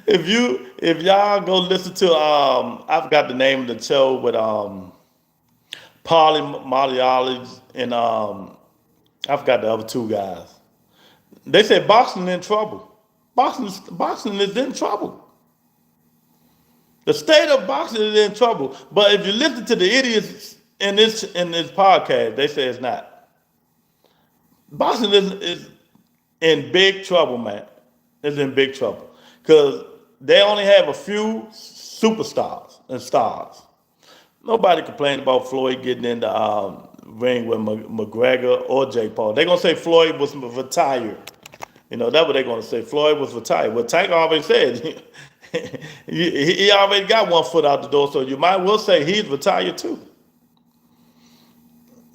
If y'all go listen to I forgot the name of the show with Polly Malialis and I forgot the other two guys. They said boxing in trouble. Boxing is in trouble. The state of boxing is in trouble. But if you listen to the idiots in this podcast, they say it's not. Boxing is in big trouble, man. It's in big trouble. Because they only have a few superstars and stars. Nobody complained about Floyd getting in the ring with McGregor or Jake Paul. They're going to say Floyd was retired. You know, that's what they're going to say. Floyd was retired. Well, Tank already said he already got 1 foot out the door, so you might well say he's retired too.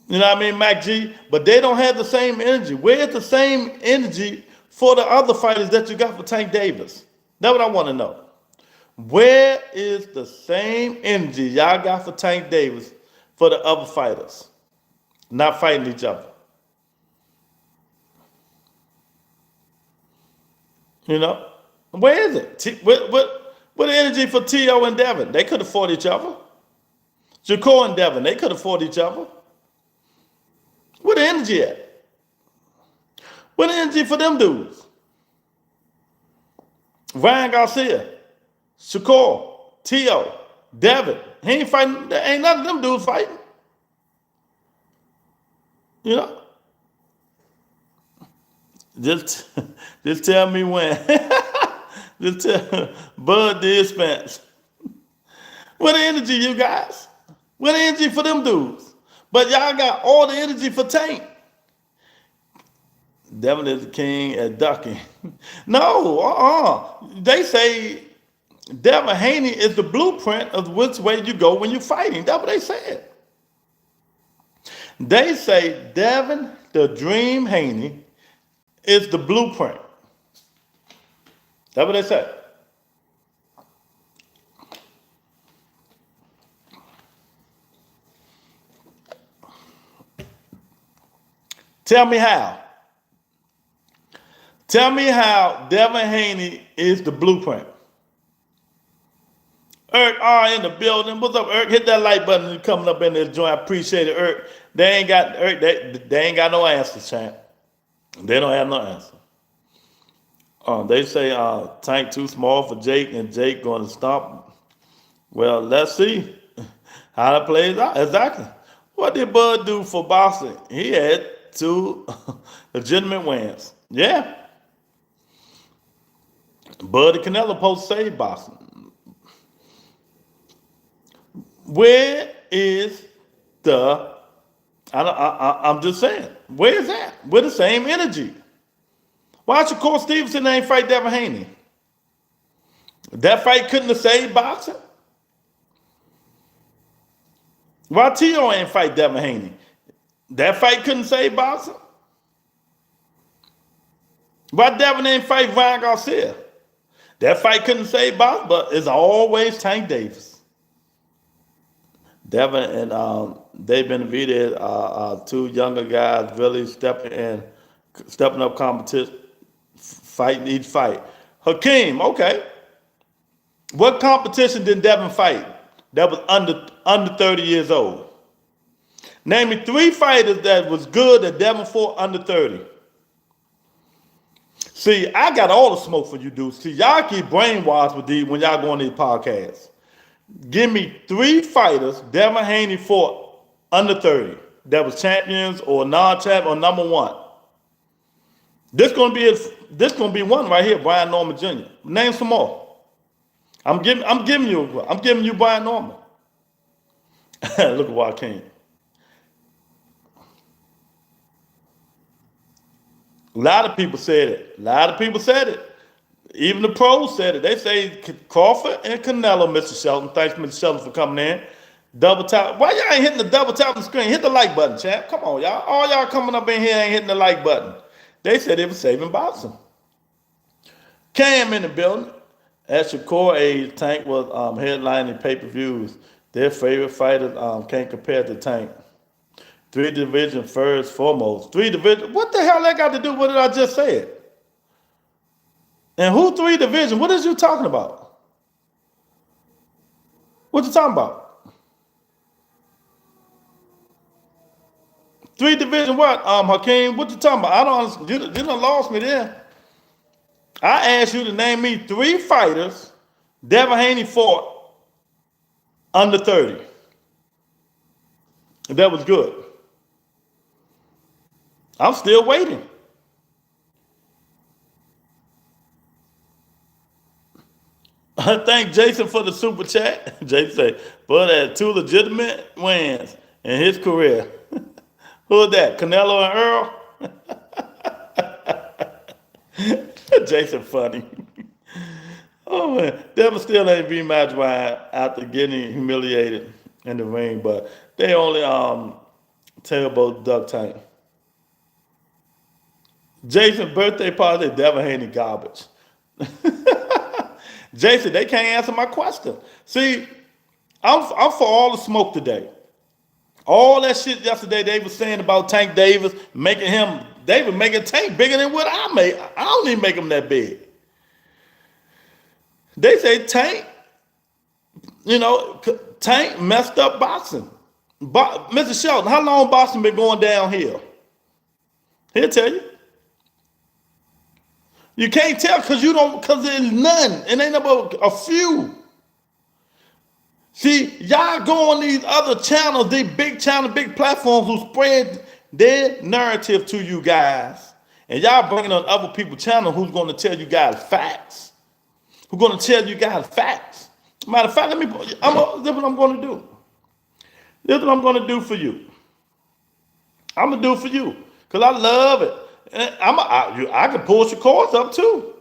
You know what I mean, Mac G? But they don't have the same energy. Where's the same energy for the other fighters that you got for Tank Davis? That's what I want to know. Where is the same energy y'all got for Tank Davis for the other fighters? Not fighting each other. You know? Where is it? What energy for T.O. and Devin? They could have fought each other. Shakur and Devin, they could have fought each other. Where the energy at? Where the energy for them dudes? Ryan Garcia, Shakur, T.O., Devin, he ain't fighting. There ain't none of them dudes fighting. You know, just just tell me when. Just tell Bud the expense. What the energy, you guys? What the energy for them dudes? But y'all got all the energy for Tank. Devin is the king at ducking. No, They say Devin Haney is the blueprint of which way you go when you're fighting. That's what they said. They say Devin, the Dream Haney, is the blueprint. That's what they say. Tell me how. Tell me how Devin Haney is the blueprint. Eric R in the building. What's up, Eric? Hit that like button coming up in this joint. I appreciate it, Eric. They ain't got Eric. They ain't got no answers, champ. They don't have no answer. They say Tank too small for Jake, and Jake going to stomp. Well, let's see how that plays out. Exactly. What did Bud do for boxing? He had 2 legitimate wins. Yeah. Bud and Canelo supposed to save boxing. Where is the? I'm just saying. Where is that? With the same energy. Why should Cole Stevenson ain't fight Devin Haney? That fight couldn't have saved boxing. Why T.O. ain't fight Devin Haney? That fight couldn't save boxing. Why Devin ain't fight Ryan Garcia? That fight couldn't save boxing, but it's always Tank Davis. Devin and Dave Benavidez, 2 younger guys really stepping up competition, fighting each fight. Hakeem, okay. What competition did Devin fight that was under 30 years old? Name me 3 fighters that was good that Devin fought under 30. See, I got all the smoke for you dudes. See, y'all keep brainwashed with these when y'all go on these podcasts. Give me 3 fighters Devin Haney fought under 30 that was champions or non-champ or number 1. This gonna be one right here, Brian Norman Jr. Name some more. I'm giving you Brian Norman. Look at Joaquin. A lot of people said it. Even the pros said it. They say Crawford and Canelo, Mr. Shelton. Thanks, Mr. Shelton, for coming in. Double tap. Why y'all ain't hitting the double tap on the screen? Hit the like button, champ. Come on, y'all. All y'all coming up in here ain't hitting the like button. They said it was saving boxing. Cam in the building. At your core age, Tank was headlining pay-per-views. Their favorite fighters can't compare to Tank. 3 division first, foremost. 3 division. What the hell that got to do with what I just said? And who 3 division? What is you talking about? What you talking about? 3 division what? Hakeem, what you talking about? I don't. You done lost me there. I asked you to name me 3 fighters Devin Haney fought under 30. That was good. I'm still waiting. I thank Jason for the super chat. Jason said, Bud had 2 legitimate wins in his career. Who is that? Canelo and Earl? Jason funny. Oh man, Devin still ain't rematch Ryan after getting humiliated in the ring, but they only tell about duck Tank. Jason's birthday party, Devin Haney garbage. Jason, they can't answer my question. See, I'm for all the smoke today. All that shit yesterday they were saying about Tank Davis, they were making Tank bigger than what I made. I don't even make him that big. They say Tank, Tank messed up boxing. Mr. Shelton, how long boxing been going downhill? He'll tell you. You can't tell because there's none. It ain't about a few. See, y'all go on these other channels, these big channels, big platforms who spread their narrative to you guys. And y'all bringing on other people's channel who's going to tell you guys facts. Who's going to tell you guys facts. Matter of fact, this is what I'm going to do. This is what I'm going to do for you. I'm going to do it for you. Because I love it. And I can pull your cords up too.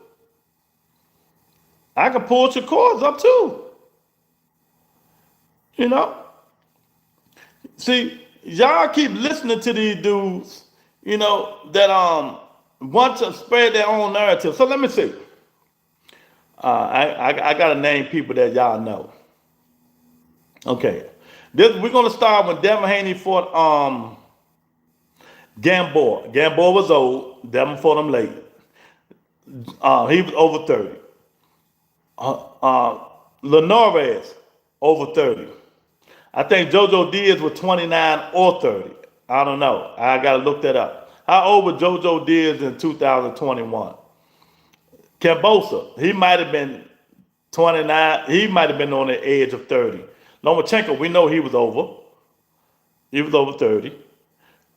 I can pull your cords up too. You know? See, y'all keep listening to these dudes, you know, that want to spread their own narrative. So let me see. I gotta name people that y'all know. Okay. We're gonna start when Devin Haney fought Gamboa. Gamboa was old. Devin fought him late. He was over 30. Linares, over 30. I think JoJo Diaz was 29 or 30. I don't know. I got to look that up. How old was JoJo Diaz in 2021? Kambosa, he might have been 29. He might have been on the edge of 30. Lomachenko, we know he was over. He was over 30.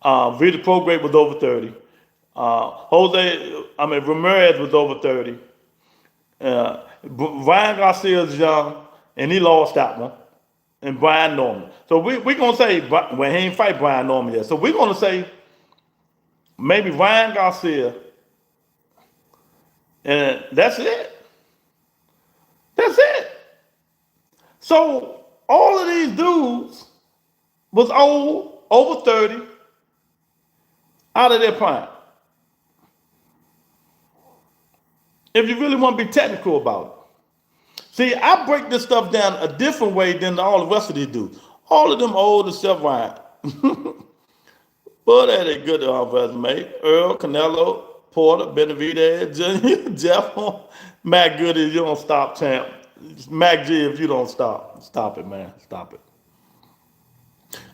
Vita Prograde was over 30. Ramirez was over 30. Ryan Garcia is young, and he lost that one. And Brian Norman. So we're going to say, well, he ain't fight Brian Norman yet. So we're going to say maybe Ryan Garcia. And that's it. That's it. So all of these dudes was old, over 30, out of their prime. If you really want to be technical about it. See, I break this stuff down a different way than all the rest of these dudes. All of them old and stuff, right? But that a good resume. Earl, Canelo, Porter, Benavidez, Jr., Jeff, Mac Goody, if you don't stop, champ. Mac G, if you don't stop. Stop it, man. Stop it.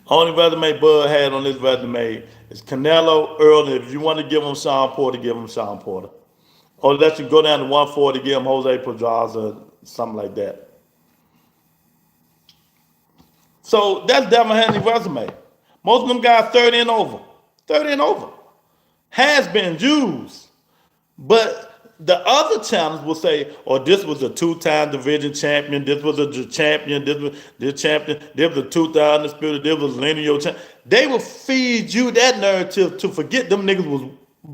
Only resume Bud had on this resume is Canelo, Earl, and if you want to give him Sean Porter, give him Sean Porter. Or let you go down to 140, give him Jose Pedraza, something like that. So that's Devin Haney's resume. Most of them guys 30 and over. 30 and over. Has been used. But the other channels will say, oh, this was a two-time division champion, this was a champion, this was this champion, this was a 2,000 disputed, this was lineal champion. They will feed you that narrative to forget them niggas was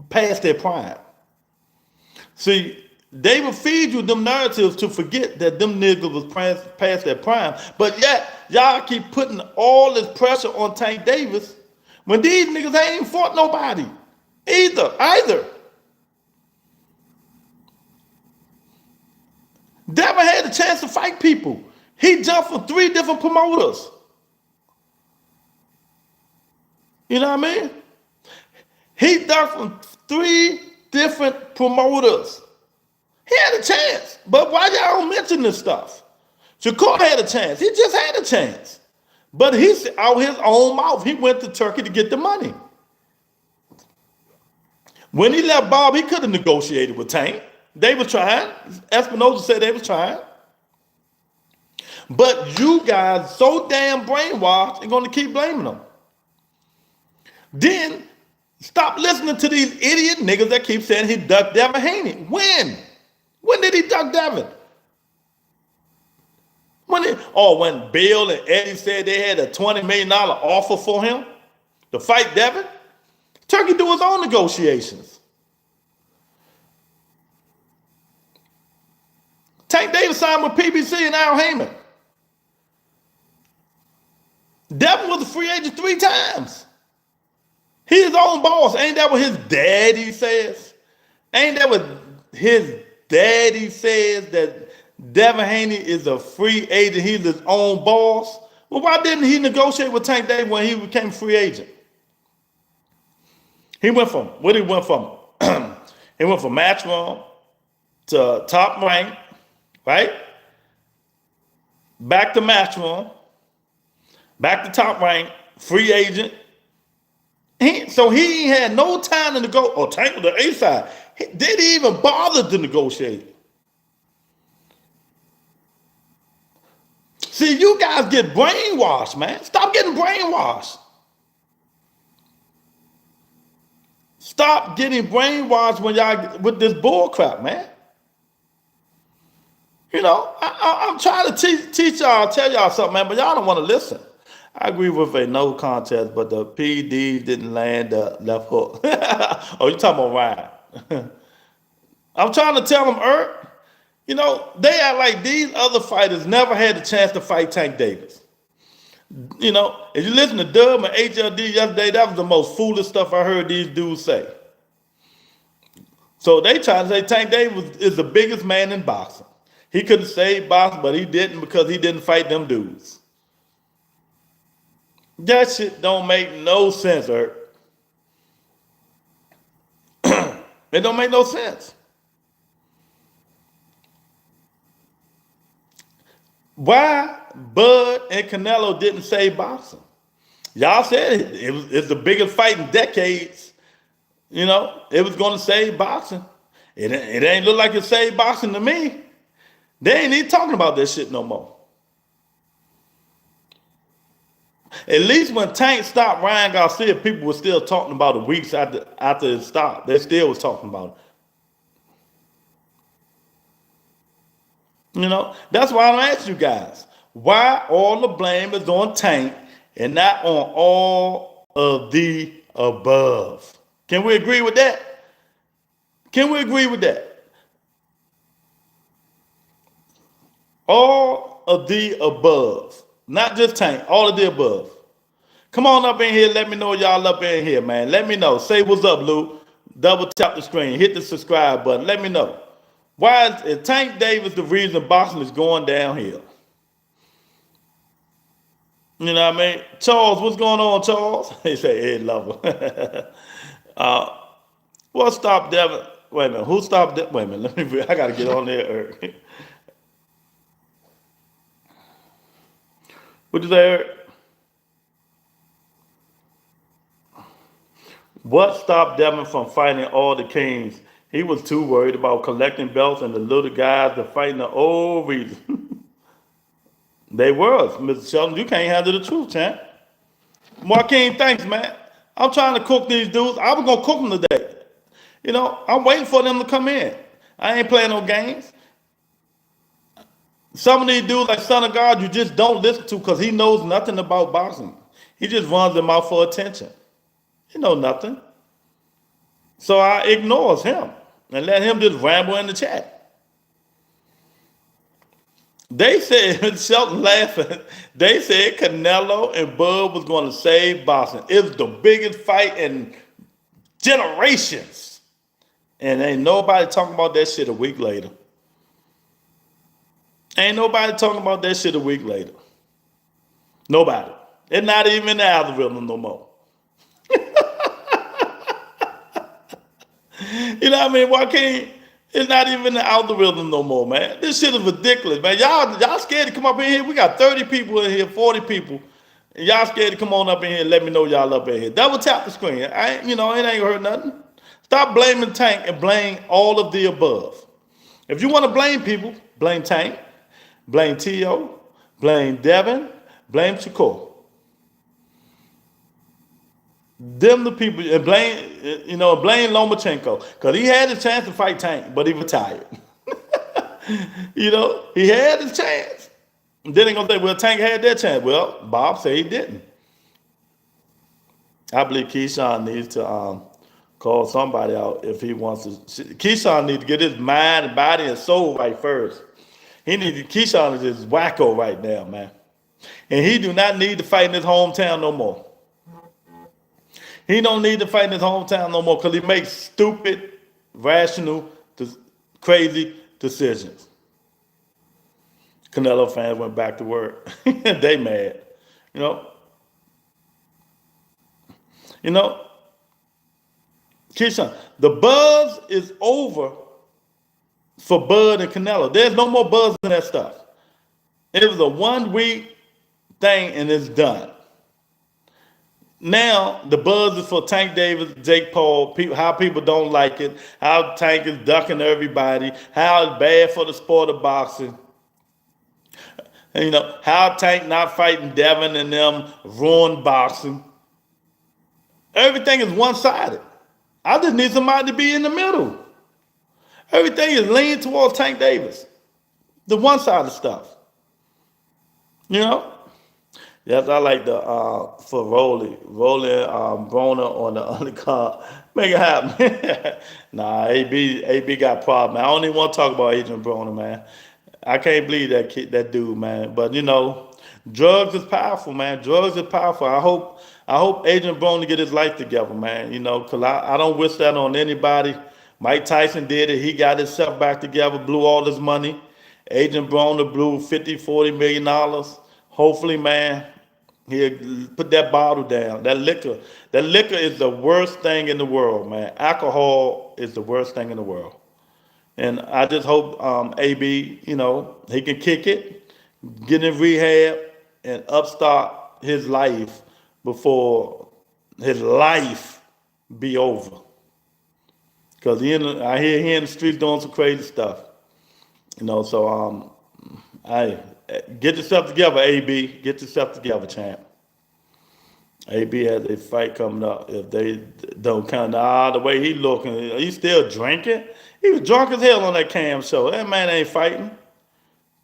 past their prime. See, they will feed you them narratives to forget that them niggas was past their prime. But yet, y'all keep putting all this pressure on Tank Davis when these niggas ain't even fought nobody. Either. Devin had a chance to fight people. He jumped for 3 different promoters. You know what I mean? He jumped from 3 different promoters. He had a chance. But why y'all don't mention this stuff? Shakur had a chance. He just had a chance. But he's out his own mouth. He went to Turkey to get the money. When he left Bob, he could have negotiated with Tank. They were trying. Espinosa said they were trying. But you guys so damn brainwashed and going to keep blaming them. Then stop listening to these idiot niggas that keep saying he ducked Devin Haney. When? When did he duck Devin? When Bill and Eddie said they had a $20 million offer for him to fight Devin? Turkey do his own negotiations. Tank Davis signed with PBC and Al Heyman. Devin was a free agent 3 times. He his own boss. Ain't that what his daddy says? Ain't that what his daddy says, that Devin Haney is a free agent? He's his own boss. Well, why didn't he negotiate with Tank Davis when he became a free agent? He went from, what he went from? He went from Matchroom to Top Rank, right? Back to Matchroom, back to Top Rank, free agent. So he ain't had no time to negotiate. Oh, Tank was the A side. Did he even bother to negotiate? See, you guys get brainwashed, man. Stop getting brainwashed. Stop getting brainwashed when y'all with this bull crap, man. You know, I'm trying to teach y'all, tell y'all something, man, but y'all don't want to listen. I agree with a no contest, but the PD didn't land the left hook. Oh, you talking about Ryan? I'm trying to tell them, you know, they act like these other fighters never had the chance to fight Tank Davis. You know, if you listen to Dub and HLD yesterday, that was the most foolish stuff I heard these dudes say. So they try to say Tank Davis is the biggest man in boxing. He could have saved boxing, but he didn't because he didn't fight them dudes. That shit don't make no sense, It don't make no sense. Why Bud and Canelo didn't save boxing? Y'all said it's the biggest fight in decades. You know, it was going to save boxing. It ain't look like it saved boxing to me. They ain't even talking about this shit no more. At least when Tank stopped Ryan Garcia, people were still talking about it weeks after it stopped. They still was talking about it. You know, that's why I ask you guys, why all the blame is on Tank and not on all of the above? Can we agree with that? Can we agree with that? All of the above. Not just Tank, all of the above. Come on up in here. Let me know y'all up in here, man. Let me know. Say what's up, Lou. Double tap the screen. Hit the subscribe button. Let me know. Why is Tank Davis the reason boxing is going downhill? You know what I mean? Charles, what's going on, Charles? He say, hey, lover. What stopped Devin? Wait a minute. Who stopped that? Wait a minute. I got to get on there, Eric. What you say, Eric? What stopped Devin from fighting all the kings? He was too worried about collecting belts and the little guys that fighting the old reason. They was. Mr. Sheldon, you can't handle the truth, champ. Joaquin, thanks, man. I'm trying to cook these dudes. I was going to cook them today. You know, I'm waiting for them to come in. I ain't playing no games. Some of these dudes like Son of God, you just don't listen to because he knows nothing about boxing. He just runs them out for attention. He know nothing. So I ignores him and let him just ramble in the chat. They said, Shelton laughing, they said Canelo and Bud was going to save boxing. It was the biggest fight in generations. And ain't nobody talking about that shit a week later. Ain't nobody talking about that shit a week later. Nobody. It's not even in the algorithm no more. You know what I mean? Joaquin, it's not even in the algorithm no more, man. This shit is ridiculous, man. Y'all scared to come up in here? We got 30 people in here, 40 people. And y'all scared to come on up in here and let me know y'all up in here. Double tap the screen. It ain't gonna hurt nothing. Stop blaming Tank and blame all of the above. If you want to blame people, blame Tank, blame T.O., blame Devin, blame Shakur. Them the people, and blame Lomachenko, because he had a chance to fight Tank, but he retired. You know, he had his chance. And then they're going to say, well, Tank had that chance. Well, Bob said he didn't. I believe Keyshawn needs to call somebody out if he wants to. Keyshawn needs to get his mind and body and soul right first. Keyshawn is just wacko right now, man. And he do not need to fight in his hometown no more. He don't need to fight in his hometown no more because he makes stupid, rational, crazy decisions. Canelo fans went back to work. They mad. You know, Keyshawn, the buzz is over for Bud and Canelo. There's no more buzz in that stuff. It was a 1 week thing and it's done. Now the buzz is for Tank Davis, Jake Paul, how people don't like it, how Tank is ducking everybody, how it's bad for the sport of boxing. And, how Tank not fighting Devin and them ruined boxing. Everything is one-sided. I just need somebody to be in the middle. Everything is leaning towards Tank Davis. The one-sided stuff. You know? Yes, I like the for Rolling Broner on the undercard. Make it happen. Nah, AB got problem. I don't even want to talk about Adrian Broner, man. I can't believe that dude, man. But drugs is powerful, man. Drugs is powerful. I hope Adrian Broner get his life together, man. Cause I don't wish that on anybody. Mike Tyson did it. He got himself back together, blew all his money. Adrian Broner blew $50, $40 million. Hopefully, man, he'll put that bottle down. That liquor is the worst thing in the world, man. Alcohol is the worst thing in the world. And I just hope AB, he can kick it, get in rehab, and upstart his life before his life be over. Because I hear he in the streets doing some crazy stuff. So get yourself together, AB. Get yourself together, champ. AB has a fight coming up. If they don't count the way he looking, he's still drinking. He was drunk as hell on that Cam show. That man ain't fighting.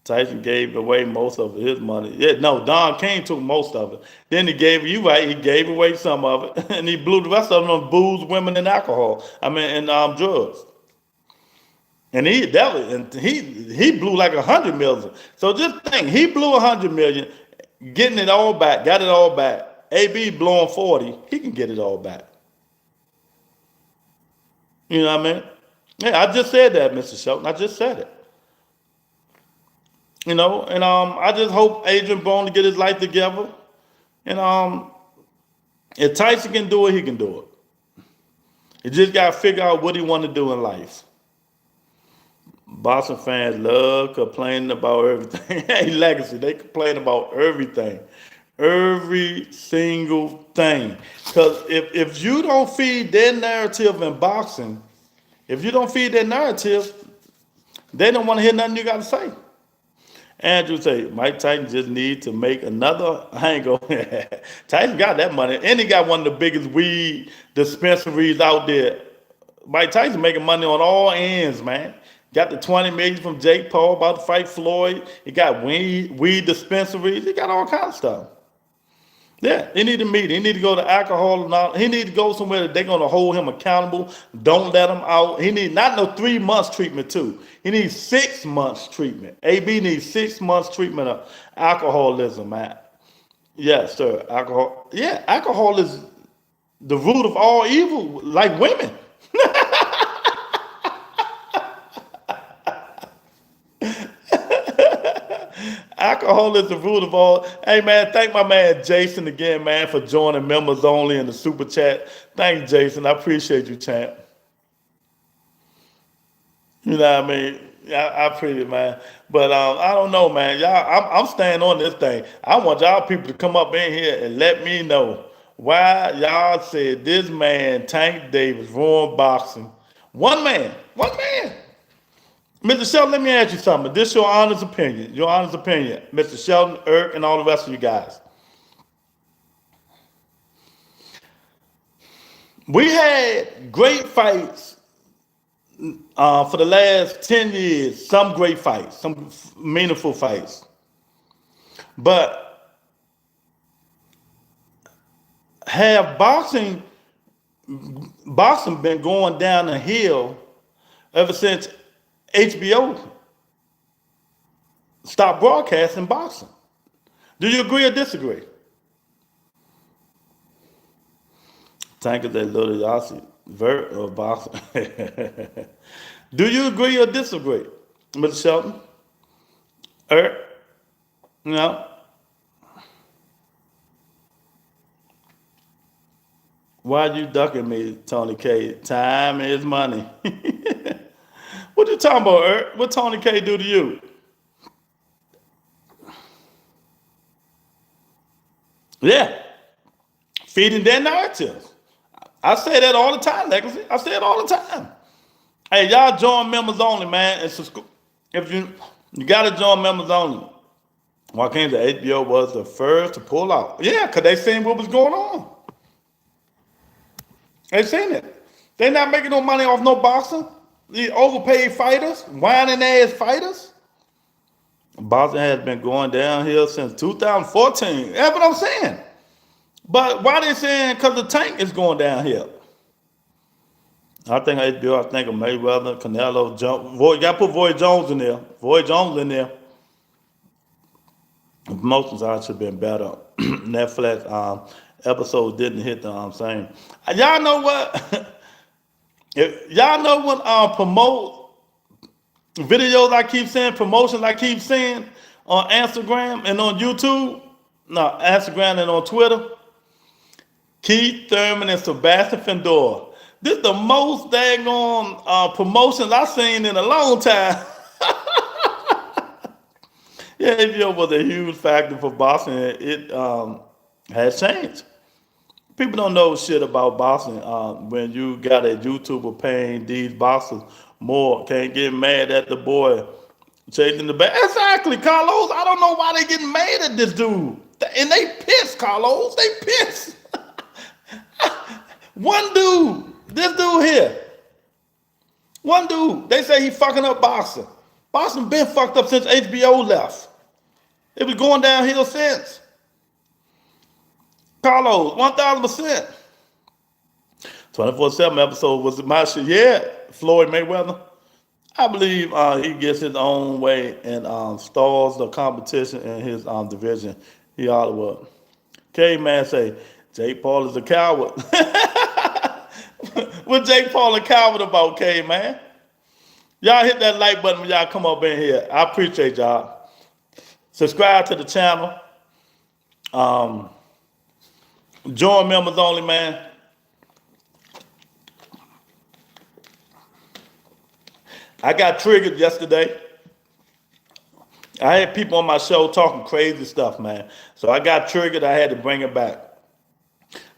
Tyson gave away most of his money. Yeah, no, Don King took most of it. Then he gave away some of it, and he blew the rest of them on booze, women, and alcohol. And drugs. And he blew like 100 million. So just think, he blew 100 million, getting it all back, got it all back. AB blowing 40, he can get it all back. You know what I mean? Yeah, I just said that, Mr. Shelton. I just said it. I just hope Adrian Broner get his life together. And if Tyson can do it, he can do it. He just got to figure out what he want to do in life. Boston fans love complaining about everything. Hey, Legacy, they complain about everything. Every single thing. Because if you don't feed their narrative in boxing, if you don't feed their narrative, they don't want to hear nothing you got to say. Andrew say, Mike Tyson just need to make another angle. Tyson got that money. And he got one of the biggest weed dispensaries out there. Mike Tyson making money on all ends, man. Got the 20 million from Jake Paul about to fight Floyd. He got weed dispensaries. He got all kinds of stuff. Yeah, he need to meet. He need to go to alcohol and all. He need to go somewhere that they're going to hold him accountable. Don't let him out. He need not no 3 months treatment too. He needs 6 months treatment. AB needs 6 months treatment of alcoholism, man. Yes, sir. Alcohol. Yeah, alcohol is the root of all evil, like women. Alcohol is the root of all. Hey, man, thank my man Jason again, man, for joining members only in the super chat. Thank you, Jason. I appreciate you, champ. You know what I mean? I appreciate it, man. But I don't know, man. Y'all, I'm staying on this thing. I want y'all people to come up in here and let me know why y'all said this man, Tank Davis, ruined boxing. One man. Mr. Shelton, let me ask you something. This is your honest opinion. Mr. Shelton, Irk, and all the rest of you guys. We had great fights for the last 10 years. Some great fights, some meaningful fights. But have boxing been going down the hill ever since HBO stopped broadcasting boxing? Do you agree or disagree? Tank is a little Yossi vert of boxing. Do you agree or disagree, Mr. Shelton? No. Why you ducking me, Tony K? Time is money. What you talking about, Eric? What Tony K do to you? Yeah. Feeding their narratives. I say that all the time, Legacy. I say it all the time. Hey, y'all join members only, man. If you got to join members only. Joaquin, the HBO was the first to pull out. Yeah, because they seen what was going on. They seen it. They not making no money off no boxing. The overpaid fighters, whining ass fighters. Boxing has been going downhill since 2014. That's what I'm saying. But why they saying because the tank is going downhill? I think HBO, I think of Mayweather, Canelo, Void. Got to put Void Jones in there. Void Jones in there. The promotions should have been better. Netflix episode didn't hit the same. Y'all know what? Y'all know when promote videos I keep saying, promotions I keep saying on Instagram and on YouTube? No, Instagram and on Twitter. Keith Thurman and Sebastian Fendora. This is the most daggone promotions I've seen in a long time. Yeah, HBO was a huge factor for boxing. It has changed. People don't know shit about boxing. When you got a YouTuber paying these boxers more, can't get mad at the boy chasing the bag. Exactly, Carlos. I don't know why they getting mad at this dude. And they pissed, Carlos. They pissed. One dude, this dude here. One dude, they say he fucking up boxing. Boxing been fucked up since HBO left. It was going downhill since. Carlos, 1,000%. 24/7 episode was my shit. Yeah, Floyd Mayweather. I believe he gets his own way and stalls the competition in his division. He ought to what? K-Man say, Jake Paul is a coward. What Jake Paul a coward about, K-Man? Y'all hit that like button when y'all come up in here. I appreciate y'all. Subscribe to the channel. Join members only, man. I got triggered yesterday. I had people on my show talking crazy stuff, man. So I got triggered. I had to bring it back.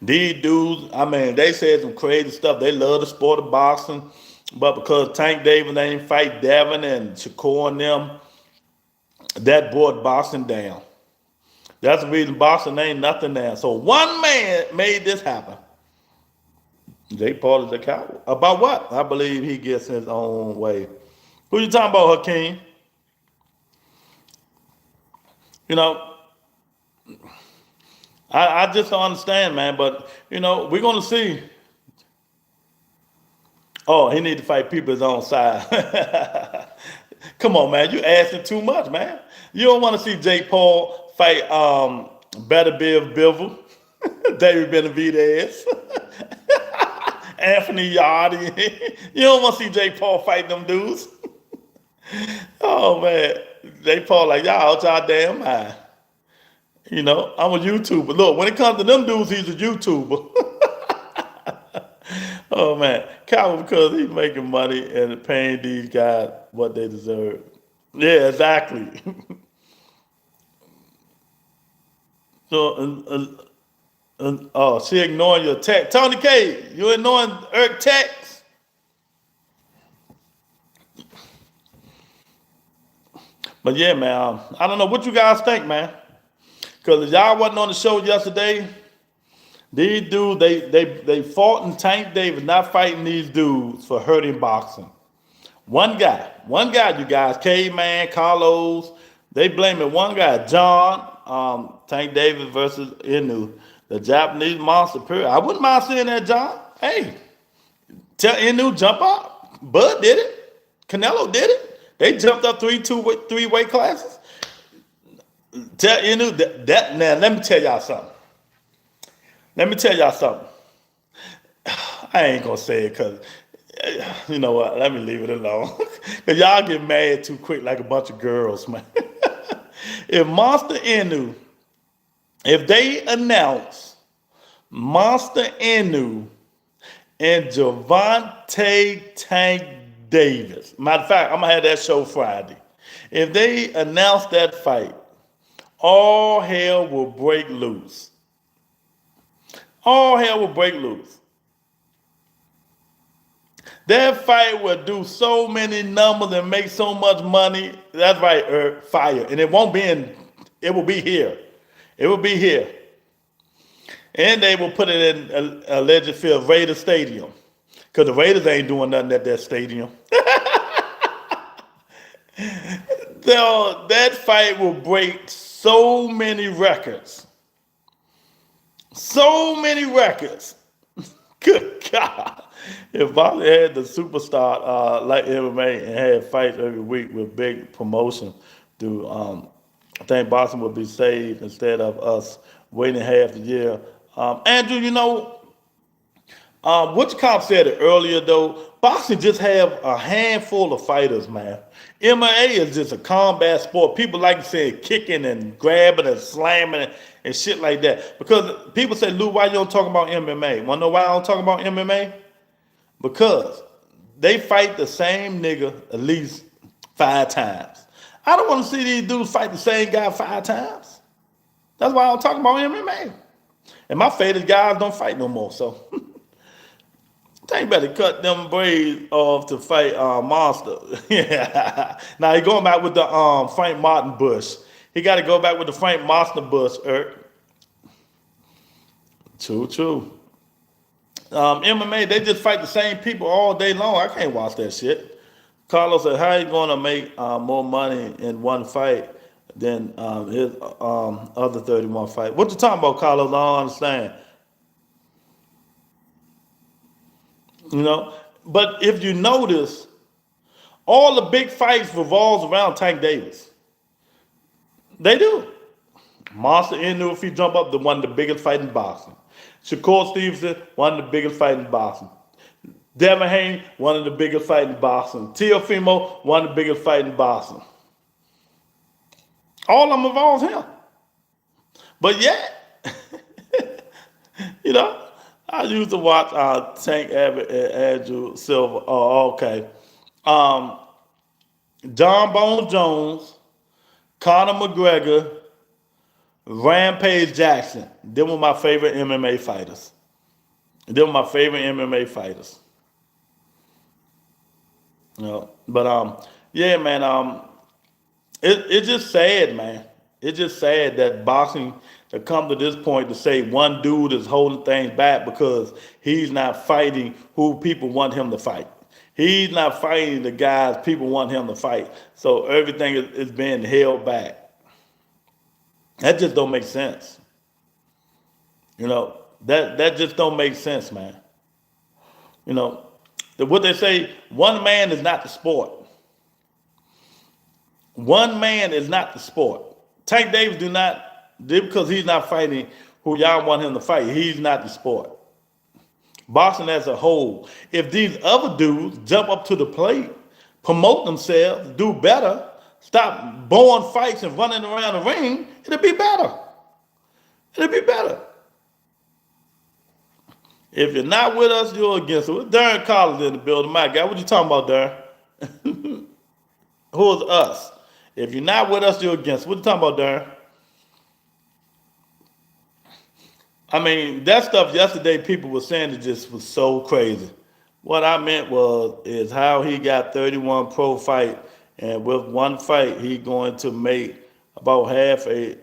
These dudes, I mean, they said some crazy stuff. They love the sport of boxing. But because Tank Davis ain't fight Devin and Shakur and them, that brought boxing down. That's the reason boxing ain't nothing there. So one man made this happen. Jake Paul is a coward. About what? I believe he gets his own way. Who you talking about, Hakeem? You know, I just don't understand, man. But, you know, we're going to see. Oh, he need to fight people his own side. Come on, man. You asking too much, man. You don't want to see Jake Paul fight Better Bill Bivol, David Benavidez, Anthony Yardy. You don't want to see Jake Paul fight them dudes. Oh, man. Jake Paul like, y'all out y'all damn mind. You know, I'm a YouTuber. Look, when it comes to them dudes, he's a YouTuber. Oh, man. Coward because he's making money and paying these guys what they deserve. Yeah, exactly. So, oh, she ignoring your text. Tony K, you ignoring Eric text? But yeah, man, I don't know what you guys think, man. Because if y'all wasn't on the show yesterday, these dudes, they fought in Tank Davis, not fighting these dudes for hurting boxing. One guy, you guys, K-Man, Carlos, they blaming one guy, John, Tank Davis versus Inu, the Japanese monster period. I wouldn't mind seeing that, John. Hey, tell Inu jump up. Bud did it. Canelo did it. They jumped up three weight classes. Tell Inu that now let me tell y'all something. I ain't gonna say it because you know what? Let me leave it alone. Cause y'all get mad too quick like a bunch of girls, man. If Monster Inu, if they announce Monster Inu and Javante Tank Davis, matter of fact, I'm gonna have that show Friday. If they announce that fight, all hell will break loose. All hell will break loose. That fight will do so many numbers and make so much money. That's right, fire. And it won't be in It will be here. It will be here. And they will put it in a Legend Field Raider Stadium. Because the Raiders ain't doing nothing at that stadium. So that fight will break so many records. So many records. Good God. If Bobby had the superstar like MMA and had fights every week with big promotion, dude, I think boxing would be saved instead of us waiting half the year. Andrew, you know, what Cop said it earlier though, boxing just have a handful of fighters, man. MMA is just a combat sport. People like to say kicking and grabbing and slamming and shit like that. Because people say, Lou, why you don't talk about MMA? Wanna know why I don't talk about MMA? Because they fight the same nigga at least 5 times. I don't want to see these dudes fight the same guy 5 times. That's why I don't talk about MMA. And my favorite guys don't fight no more, so they better cut them braids off to fight Monster. Yeah. Now he going back with the Frank Martin Bush. He got to go back with the Frank Monster Bush, Eric. True. MMA, they just fight the same people all day long. I can't watch that shit. Carlos said, how you going to make more money in one fight than his other 31 fights? What you talking about, Carlos? I don't understand. You know, but if you notice, all the big fights revolves around Tank Davis. They do. Monster Inu, if he jump up, the one of the biggest fight in boxing. Shakur Stevenson, one of the biggest fight in boxing. Devin Haney, one of the biggest fight in boxing. Teofimo, one of the biggest fight in boxing. All of them involves him. But yet, you know, I used to watch Tank Abbott and Andrew Silver. Oh, okay. John Bones Jones, Conor McGregor, Rampage Jackson. Them were my favorite MMA fighters. You know, but yeah, man. It's just sad, man. It's just sad that boxing to come to this point to say one dude is holding things back because he's not fighting who people want him to fight. He's not fighting the guys people want him to fight. So everything is being held back. That just don't make sense. You know, that just don't make sense, man. You know, what they say, one man is not the sport. One man is not the sport. Tank Davis because he's not fighting who y'all want him to fight, he's not the sport. Boxing as a whole. If these other dudes jump up to the plate, promote themselves, do better, stop blowing fights and running around the ring, it'll be better. If you're not with us, you're against us. Darren Collins in the building. My guy, what you talking about, Darren? Who is us? If you're not with us, you're against us. What you talking about, Darren? I mean, that stuff yesterday people were saying it just was so crazy. What I meant is how he got 31 pro fight, and with one fight, he going to make about half a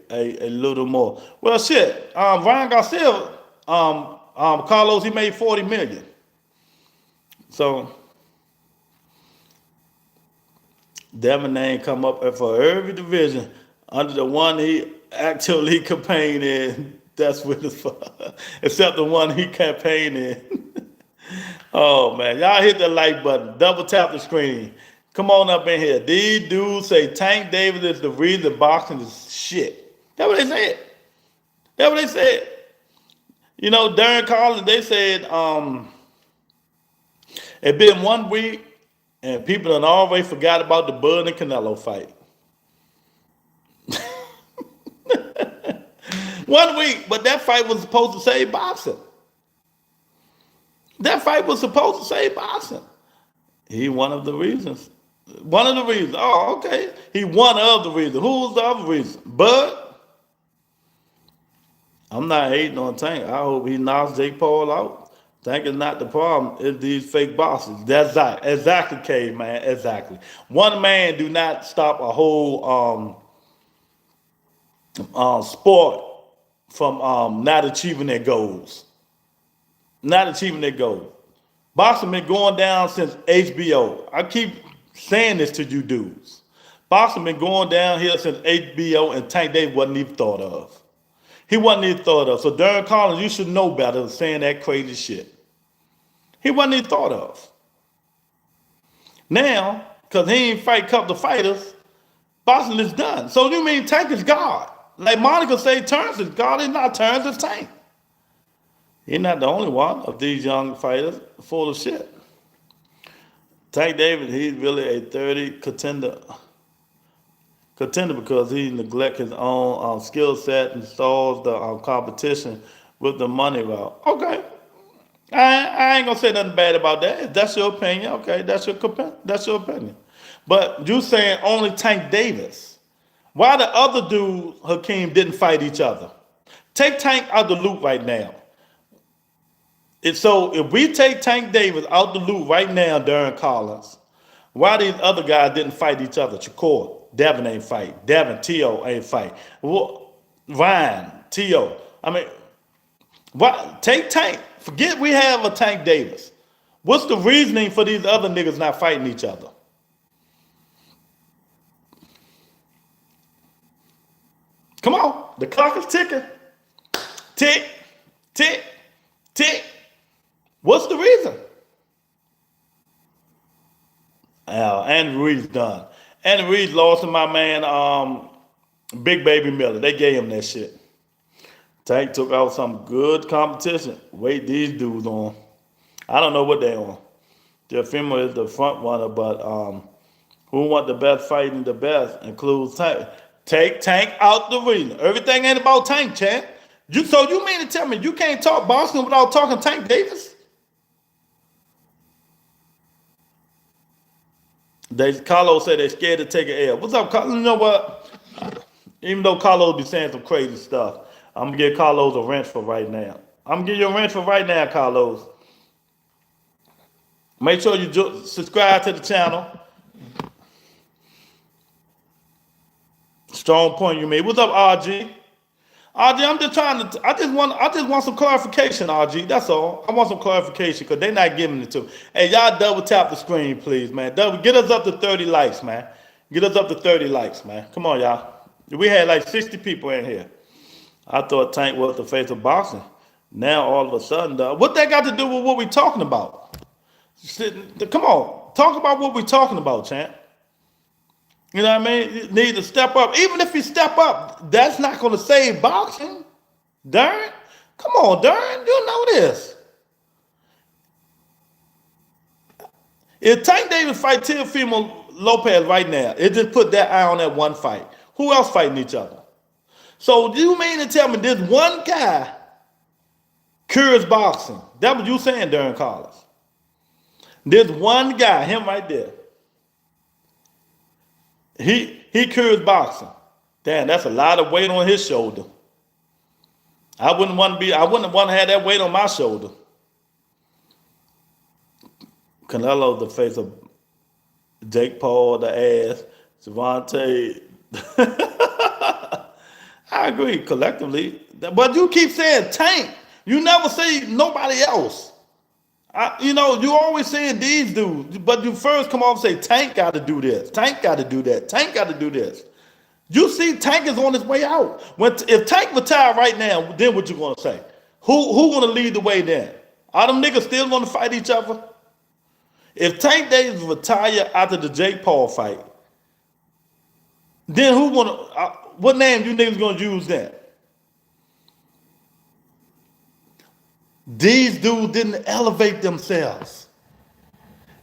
little more. Well, shit, Ryan Garcia, Carlos, he made 40 million. So Devin ain't come up for every division under the one he actively campaigned in. That's what it's for. Except the one he campaigned in. Oh, man. Y'all hit the like button. Double tap the screen. Come on up in here. These dudes say Tank Davis is the reason boxing is shit. That's what they said. You know, Darren Collins, they said it been 1 week and people done already forgot about the Bud and Canelo fight. 1 week, but that fight was supposed to save boxing. He one of the reasons. Oh, okay. He one of the reasons. Who's the other reason? Bud? I'm not hating on Tank. I hope he knocks Jake Paul out. Tank is not the problem. It's these fake bosses. That's exactly, Cave, man. Exactly. One man do not stop a whole sport from not achieving their goals. Not achieving their goals. Boxing been going down since HBO. I keep saying this to you dudes. Boxing been going down here since HBO, and Tank Davis wasn't even thought of. He wasn't even thought of. So Darren Collins, you should know better than saying that crazy shit. He wasn't even thought of. Now, because he ain't fight a couple of fighters, boxing is done. So you mean Tank is God? Like Monica say, Terrence is God. He's not Terrence, it's Tank. He's not the only one of these young fighters full of shit. Tank Davis, he's really a 30 contender because he neglects his own skill set and stalls the competition with the money route. Okay, I ain't gonna say nothing bad about that. If that's your opinion, okay, that's your opinion. But you saying only Tank Davis? Why the other dudes, Hakeem, didn't fight each other? Take Tank out the loop right now. So if we take Tank Davis out the loop right now, Darren Collins, why these other guys didn't fight each other? Shakur, Devin ain't fight. Devin, T.O. ain't fight. Ryan, T.O. I mean, what? Take Tank. Forget we have a Tank Davis. What's the reasoning for these other niggas not fighting each other? Come on. The clock is ticking. Tick, tick, tick. What's the reason? Andy Ruiz done. Andy Ruiz lost to my man, Big Baby Miller. They gave him that shit. Tank took out some good competition. Wait these dudes on. I don't know what they on. Teofimo is the front runner, but who want the best fighting the best includes Tank. Take Tank out the arena. Everything ain't about Tank, champ. So you mean to tell me you can't talk boxing without talking Tank Davis? Carlos said they're scared to take an L. What's up, Carlos? You know what? Even though Carlos be saying some crazy stuff, I'm going to give Carlos a wrench for right now. I'm going to give you a wrench for right now, Carlos. Make sure you subscribe to the channel. Strong point you made. What's up, RG? RG, I'm just trying to. I just want some clarification, RG. That's all. I want some clarification because they're not giving it to me. Hey, y'all double tap the screen, please, man. Get us up to 30 likes, man. Get us up to 30 likes, man. Come on, y'all. We had like 60 people in here. I thought Tank was the face of boxing. Now all of a sudden, what that got to do with what we talking about? Come on, talk about what we talking about, champ. You know what I mean? You need to step up. Even if you step up, that's not going to save boxing. Darren, come on, Darren, you know this. If Tank Davis fight Teofimo Lopez right now, it just put that eye on that one fight. Who else fighting each other? So do you mean to tell me this one guy cures boxing? That what you saying, Darren Collins. This one guy, him right there. He cures boxing. Damn, that's a lot of weight on his shoulder. I wouldn't want to have that weight on my shoulder. Canelo, the face of Jake Paul, the ass, Javante. I agree collectively. But you keep saying Tank. You never say nobody else. You always saying these dudes, but you first come off and say Tank got to do this, Tank got to do that, Tank got to do this. You see, Tank is on his way out. If Tank retire right now, then what you gonna say? Who gonna lead the way then? Are them niggas still gonna fight each other? If Tank Davis retire after the Jake Paul fight, then what name you niggas gonna use then? These dudes didn't elevate themselves.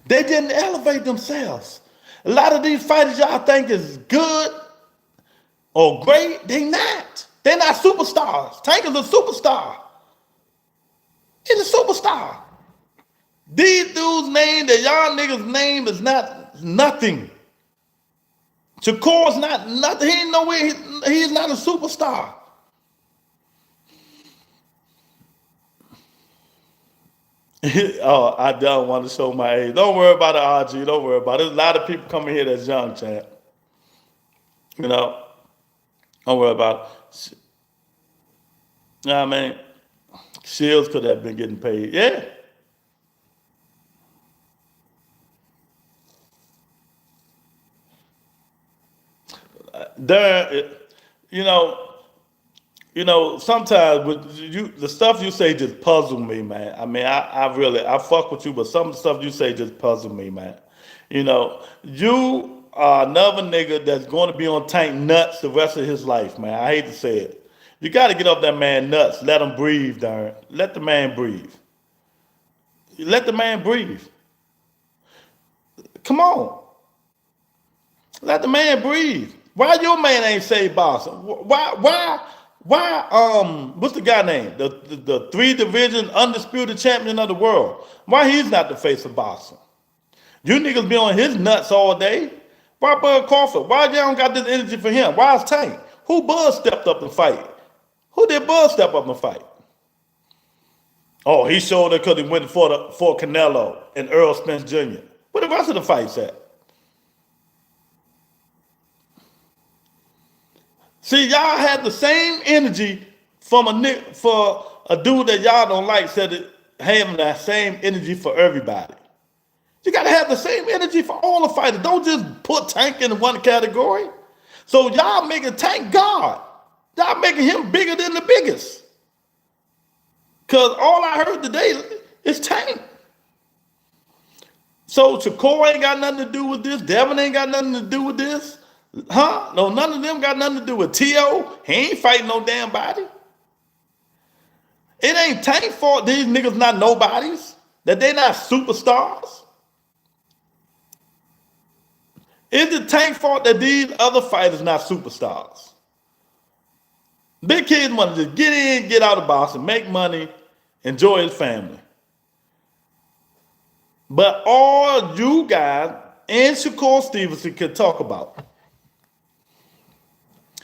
They didn't elevate themselves. A lot of these fighters y'all think is good or great, they not. They're not superstars. Tank is a superstar. He's a superstar. These dudes' name, that y'all niggas' name is not nothing. Shakur's not nothing. He ain't nowhere. He's not a superstar. Oh, I don't want to show my age. Don't worry about it, RG. Don't worry about it. There's a lot of people coming here that's young, champ. Don't worry about it. Nah, man. Shields could have been getting paid. Yeah. There, you know, sometimes with you, the stuff you say just puzzle me, man. I mean, I really, I fuck with you, but some of the stuff you say just puzzle me, man. You are another nigga that's going to be on Tank nuts the rest of his life, man. I hate to say it. You got to get off that man nuts. Let him breathe, darn. Let the man breathe. Let the man breathe. Come on. Let the man breathe. Why your man ain't saved boxing? What's the guy name? The three division undisputed champion of the world. Why he's not the face of boxing? You niggas be on his nuts all day. Why Bud Crawford? Why y'all don't got this energy for him? Why is Tank? Who Bud stepped up and fight? Who did Bud step up and fight? Oh, he showed it because he went for Canelo and Earl Spence Jr. Where the rest of the fights at? See, y'all had the same energy for a dude that y'all don't like, said it having that same energy for everybody. You gotta have the same energy for all the fighters. Don't just put Tank in one category. So y'all making Tank God. Y'all making him bigger than the biggest. Cause all I heard today is Tank. So Shakur ain't got nothing to do with this. Devin ain't got nothing to do with this. Huh? No, none of them got nothing to do with T.O. He ain't fighting no damn body. It ain't Tank fault these niggas not nobodies. That they not superstars. Is it Tank fault that these other fighters not superstars? Big kids want to just get in, get out of boxing, make money, enjoy his family. But all you guys and Shakur Stevenson can talk about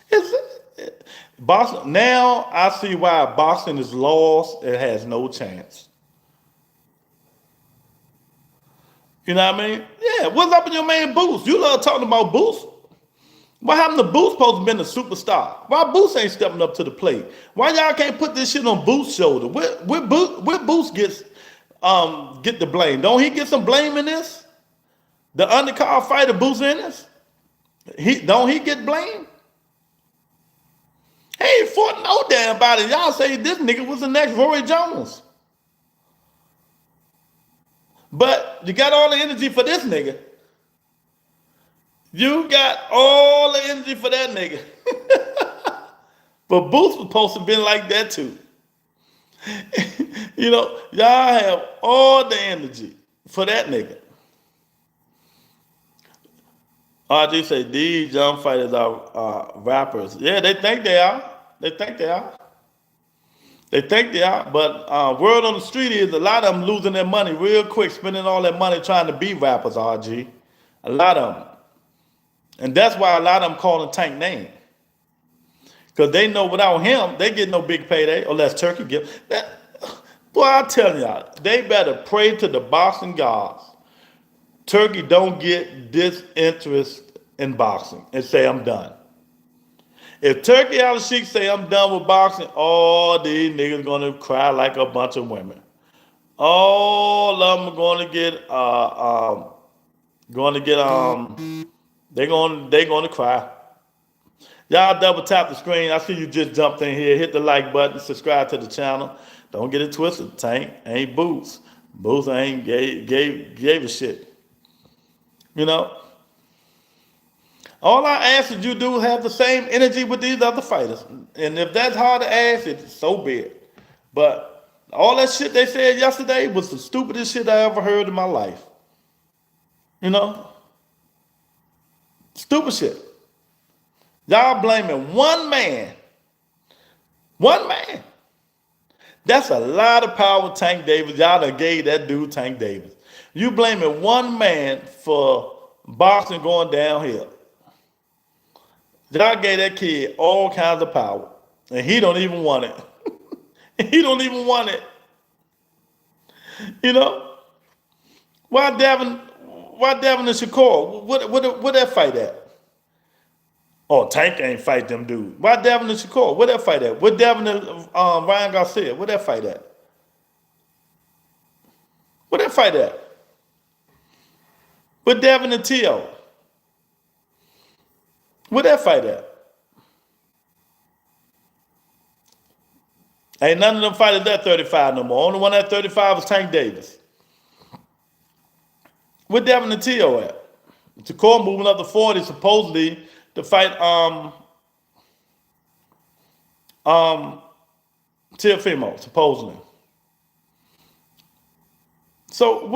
is boxing. Now I see why boxing is lost. It has no chance. You know what I mean? Yeah, what's up with your man Boost? You love talking about Boost. What happened to Boost supposed to be a superstar? Why Boost ain't stepping up to the plate? Why y'all can't put this shit on Boost's shoulder? Where Boost gets get the blame? Don't he get some blame in this? The undercard fighter Boost in this? Don't he get blamed? He ain't fought no damn body. Y'all say this nigga was the next Roy Jones. But you got all the energy for this nigga. You got all the energy for that nigga. But Booth was supposed to be like that too. Y'all have all the energy for that nigga. RG say these young fighters are rappers. Yeah, they think they are. They think they are. They think they are, but word on the street is a lot of them losing their money real quick, spending all that money trying to be rappers, RG. A lot of them. And that's why a lot of them calling Tank name. Because they know without him, they get no big payday unless Turkey give. Boy, I tell y'all, they better pray to the boxing gods. Turkey don't get disinterest in boxing and say, I'm done. If Turkey Al Sheikh say I'm done with boxing, all these niggas gonna cry like a bunch of women. All of them are they gonna cry. Y'all double tap the screen. I see you just jumped in here. Hit the like button, subscribe to the channel. Don't get it twisted. Tank ain't Boots. Boots ain't gave a shit. All I ask is you do have the same energy with these other fighters. And if that's hard to ask, it's so big. But all that shit they said yesterday was the stupidest shit I ever heard in my life. Stupid shit. Y'all blaming one man. One man. That's a lot of power, Tank Davis. Y'all done gave that dude Tank Davis. You blaming one man for boxing going downhill. Y'all gave that kid all kinds of power. And he don't even want it. He don't even want it. Why Devin and Shakur? What that fight at? Oh, Tank ain't fight them dudes. Why Devin and Shakur? Where that fight at? Where Devin and Ryan Garcia? Where that fight at? Where that fight at? Where Devin and T.O.? Where that fight at? Ain't none of them fighters at 35 no more. Only one at 35 was Tank Davis. Where Devin and T.O. at? Shakur moving up to 40 supposedly to fight Teofimo, supposedly. So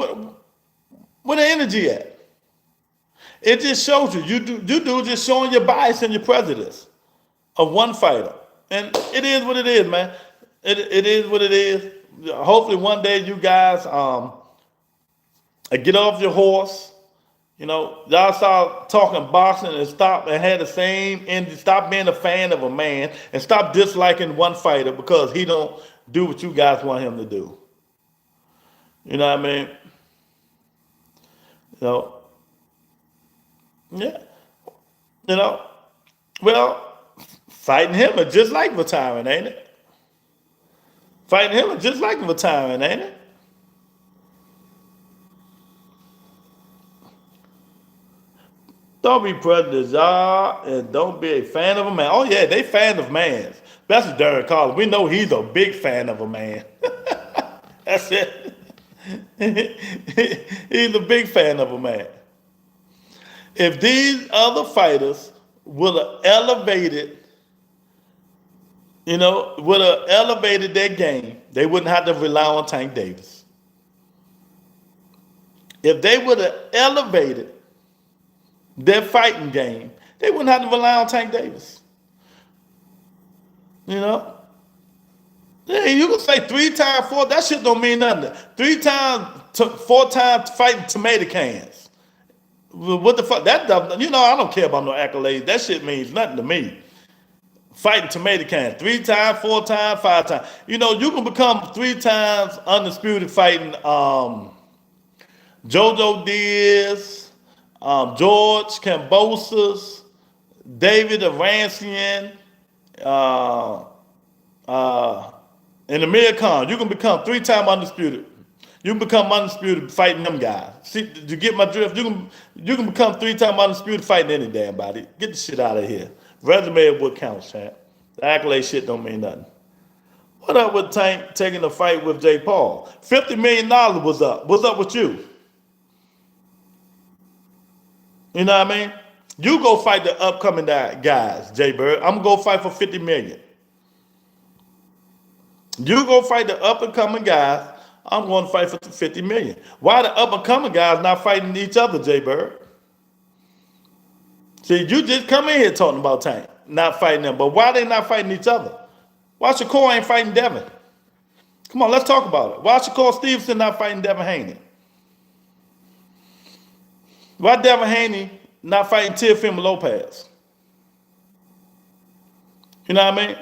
where the energy at? It just shows you do just showing your bias and your prejudice of one fighter. And it is what it is, man. It is what it is. Hopefully one day you guys get off your horse. You know, y'all start talking boxing and stop and have the same energy. Stop being a fan of a man and stop disliking one fighter because he don't do what you guys want him to do. You know what I mean? You know, yeah. You know, well, fighting him is just like retiring, ain't it? Fighting him is just like retiring, ain't it? Don't be prejudiced, y'all, and don't be a fan of a man. Oh, yeah, they fan of mans. Especially Derek Collins. We know he's a big fan of a man. That's it. He's a big fan of a man. If these other fighters would have elevated, their game, they wouldn't have to rely on Tank Davis. If they would have elevated their fighting game, they wouldn't have to rely on Tank Davis. You know? Yeah, you can say 3 times, 4, that shit don't mean nothing. 3 times, 4 times fighting tomato cans. What the fuck? That, I don't care about no accolades. That shit means nothing to me. Fighting tomato cans. 3 times, 4 times, 5 times. You can become 3 times undisputed fighting JoJo Diaz, George Kambosos, David Arancian, and Amir Khan. You can become 3 times undisputed. You can become undisputed fighting them guys. See, did you get my drift? You can become 3 times undisputed fighting any damn body. Get the shit out of here. Resume is what counts, champ. The accolade shit don't mean nothing. What up with Tank taking a fight with Jay Paul? $50 million was up. What's up with you? You know what I mean? You go fight the upcoming guys, Jay Bird. I'm going to go fight for $50 million. You go fight the up-and-coming guys. I'm going to fight for $50 million. Why the up-and-coming guys not fighting each other, Jay Bird? See, you just come in here talking about Tank, not fighting them. But why they not fighting each other? Why Shakur ain't fighting Devin? Come on, let's talk about it. Why Shakur Stevenson not fighting Devin Haney? Why Devin Haney not fighting Teofimo Lopez? You know what I mean?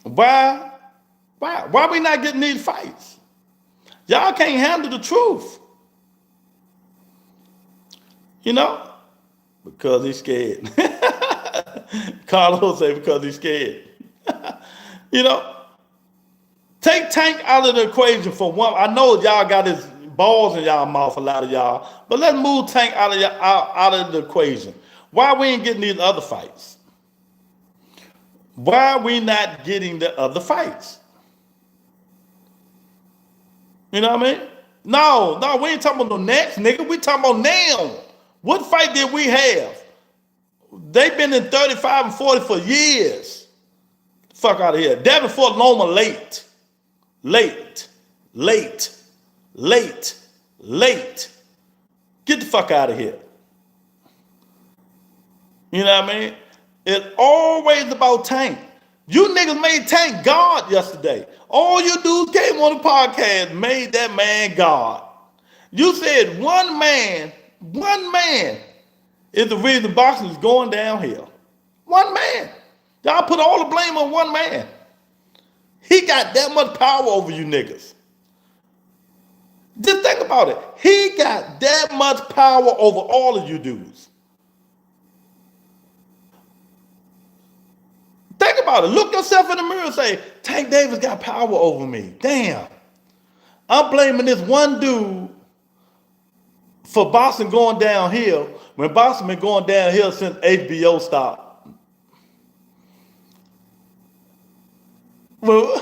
Why we not getting these fights? Y'all can't handle the truth. Because he's scared. Carlos say because he's scared. Take Tank out of the equation for one. I know y'all got his balls in y'all mouth, a lot of y'all, but let's move Tank out of the equation. Why we ain't getting these other fights? Why are we not getting the other fights? You know what I mean? No, we ain't talking about no next, nigga. We talking about now. What fight did we have? They've been in 35 and 40 for years. Fuck out of here. Devin fought Loma late. Get the fuck out of here. You know what I mean? It's always about Tank. You niggas made Tank God yesterday. All you dudes came on the podcast, made that man God. You said one man is the reason boxing is going downhill. One man. Y'all put all the blame on one man. He got that much power over you niggas. Just think about it. He got that much power over all of you dudes. about it. Look yourself in the mirror and say, Tank Davis got power over me. Damn. I'm blaming this one dude for boxing going downhill when boxing been going downhill since HBO stopped. Well,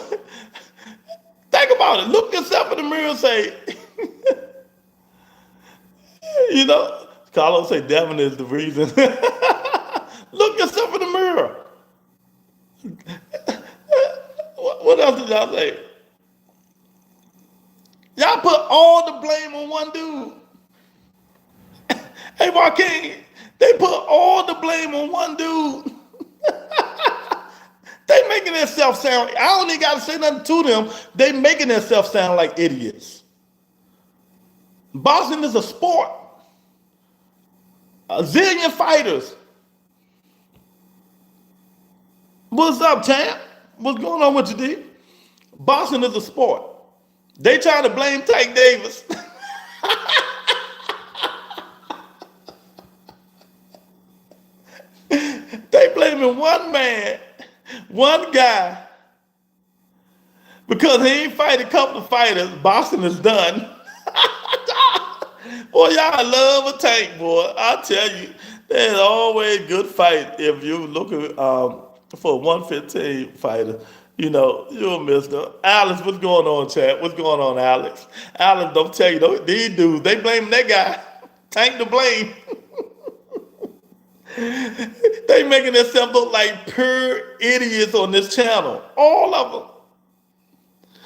think about it. Look yourself in the mirror and say, you know, Carlos say Devin is the reason. Look yourself in the mirror. What else did y'all say? Y'all put all the blame on one dude. Hey, Joaquin, they put all the blame on one dude. They making themselves sound, I don't even got to say nothing to them. They making themselves sound like idiots. Boxing is a sport. A zillion fighters. What's up, champ? What's going on with you, D? Boxing is a sport. They trying to blame Tank Davis. They blaming one man, one guy, because he ain't fight a couple of fighters. Boxing is done. Boy, y'all love a Tank, boy. I tell you, there's always good fight if you looking for a 115 fighter. You know, you'll miss them. Alex, what's going on, chat? What's going on, Alex? Alex, don't tell you, these dudes, they blame that guy. Tank the blame. They making themselves look like pure idiots on this channel. All of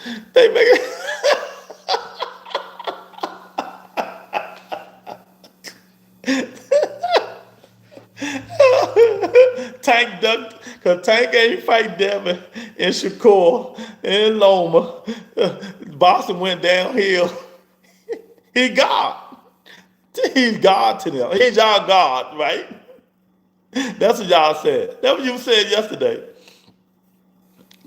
them. They making... Tank ducked, because Tank ain't fight Devin in Shakur, in Loma. Boston went downhill. He God. He's God to them. He's y'all God, right? That's what y'all said. That's what you said yesterday.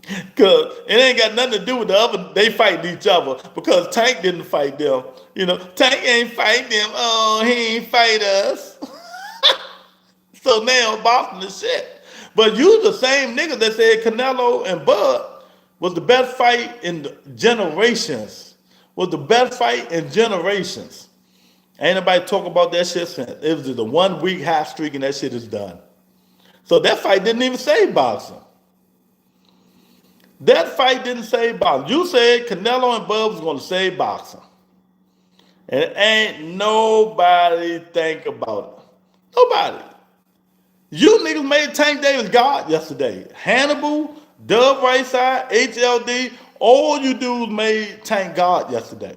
Because it ain't got nothing to do with the other. They fight each other because Tank didn't fight them. You know, Tank ain't fight them. Oh, he ain't fight us. So now Boston is shit. But you the same niggas that said Canelo and Bud was the best fight in generations. Was the best fight in generations. Ain't nobody talk about that shit since. It was just a 1 week half streak and that shit is done. So that fight didn't even save boxing. That fight didn't save boxing. You said Canelo and Bud was going to save boxing. And ain't nobody think about it. Nobody. You niggas made Tank Davis God yesterday. Hannibal, Dub Right Side, HLD, all you dudes made Tank God yesterday.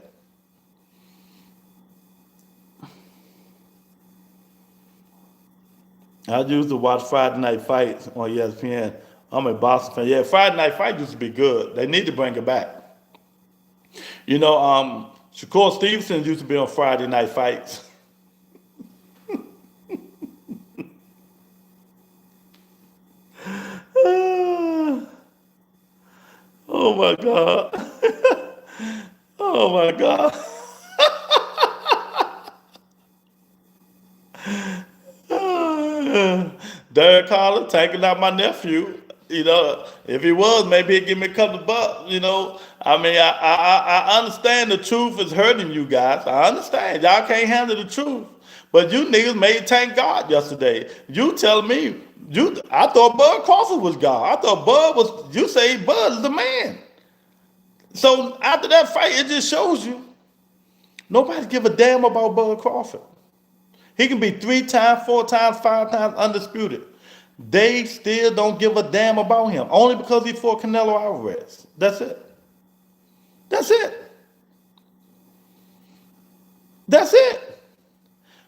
I used to watch Friday Night Fights on ESPN. I'm a Boston fan. Yeah, Friday Night Fight used to be good. They need to bring it back. You know, Shakur Stevenson used to be on Friday Night Fights. Oh my God. Oh my God. Derek Carter taking out my nephew. You know, if he was, maybe he'd give me a couple of bucks. You know, I mean, I understand the truth is hurting you guys. I understand. Y'all can't handle the truth. But you niggas made Tank God yesterday. You telling me, I thought Bud Crawford was God. I thought Bud was, you say Bud is the man. So after that fight, it just shows you, nobody give a damn about Bud Crawford. He can be 3 times, 4 times, 5 times undisputed. They still don't give a damn about him. Only because he fought Canelo Alvarez. That's it. That's it. That's it.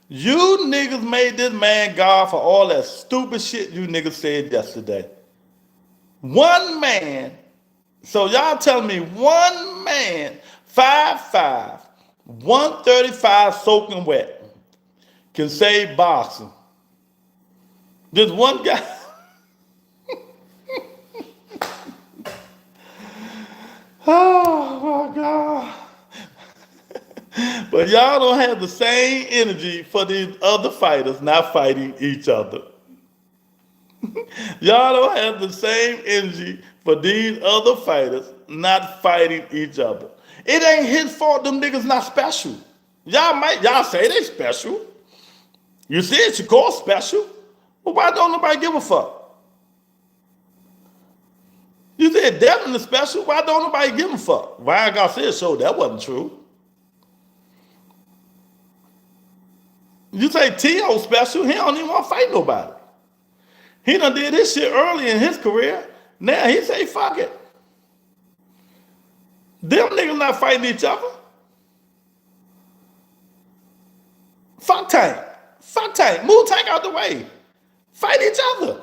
You niggas made this man God for all that stupid shit you niggas said yesterday. One man. So y'all telling me one man, 5'5", 135 soaking wet, can save boxing. Just one guy. Oh my God. But y'all don't have the same energy for these other fighters not fighting each other. Y'all don't have the same energy for these other fighters not fighting each other. It ain't his fault them niggas not special. Y'all say they special. You see it, Shakur special. But why don't nobody give a fuck? You said Devin is special. Why don't nobody give a fuck? Ryan Garcia showed that wasn't true. You say T.O. special. He don't even want to fight nobody. He done did this shit early in his career. Now he say fuck it. Them niggas not fighting each other. Fuck Tank. Fuck Tank. Move Tank out the way. Fight each other.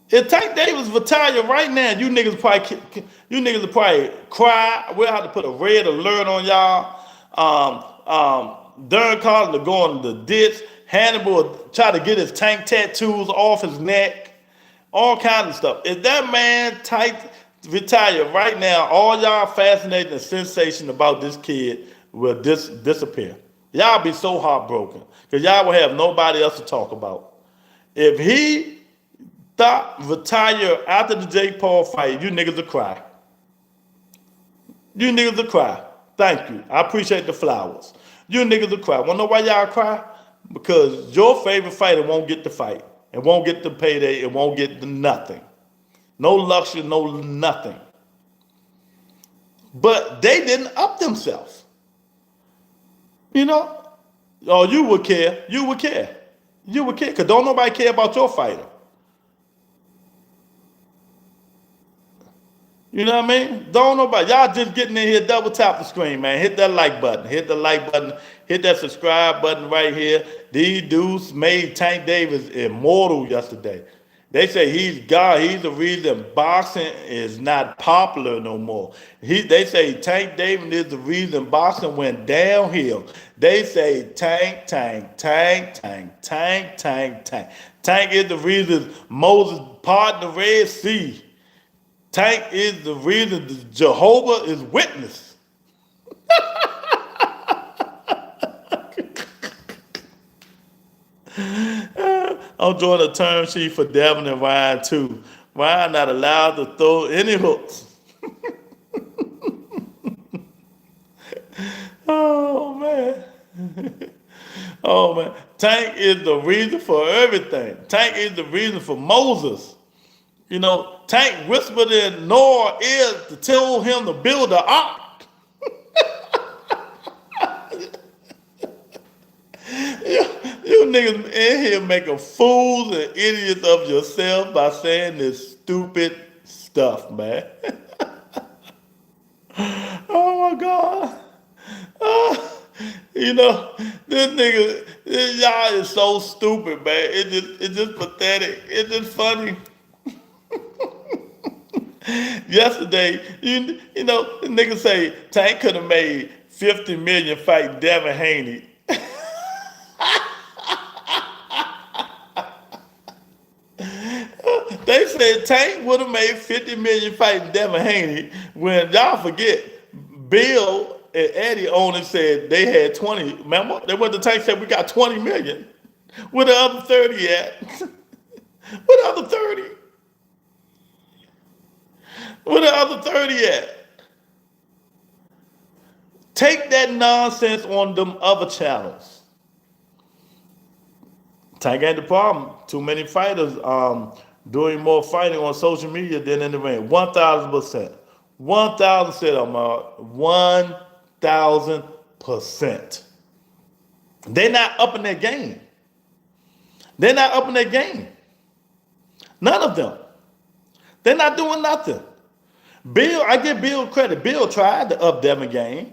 If Tank Davis retire right now, you niggas will probably cry. We'll have to put a red alert on y'all. Darren Collins will go on the ditch. Hannibal will try to get his Tank tattoos off his neck. All kinds of stuff. If that man Tank retire right now, all y'all fascinated and sensation about this kid will disappear. Y'all be so heartbroken because y'all will have nobody else to talk about. If he retire after the Jake Paul fight, you niggas will cry. You niggas will cry. Thank you. I appreciate the flowers. You niggas will cry. Wanna know why y'all cry? Because your favorite fighter won't get the fight. It won't get the payday. It won't get the nothing. No luxury, no nothing. But they didn't up themselves. You know? Oh, you would care. You would care. You would care. Because don't nobody care about your fighter. You know what I mean? Don't nobody. Y'all just getting in here, double tap the screen, man. Hit that like button. Hit the like button. Hit that subscribe button right here. These dudes made Tank Davis immortal yesterday. They say he's God. He's the reason boxing is not popular no more. They say Tank Davis is the reason boxing went downhill. They say Tank. Tank is the reason Moses parted the Red Sea. Tank is the reason Jehovah is witness. I'm drawing a term sheet for Devin and Ryan too. Ryan not allowed to throw any hooks. Oh man. Oh man. Tank is the reason for everything. Tank is the reason for Moses. You know, Tank whispered in Noah's ear to tell him to build the ark. You niggas in here making fools and idiots of yourself by saying this stupid stuff, man. Oh my God. You know, y'all is so stupid, man. It's just pathetic. It's just funny. Yesterday, you know, the niggas say Tank could have made 50 million fighting Devin Haney. They said Tank would have made 50 million fighting Devin Haney when y'all forget Bill and Eddie only said they had 20. Remember? They went to Tank said we got 20 million. Where the other 30 at? Where the other 30? Where the other 30 at? Take that nonsense on them other channels. Tank ain't the problem. Too many fighters doing more fighting on social media than in the ring. 1,000%. 1,000%, 1,000%. They're not upping their game. They're not upping their game. None of them. They're not doing nothing. Bill, I give Bill credit. Bill tried to up Devin game.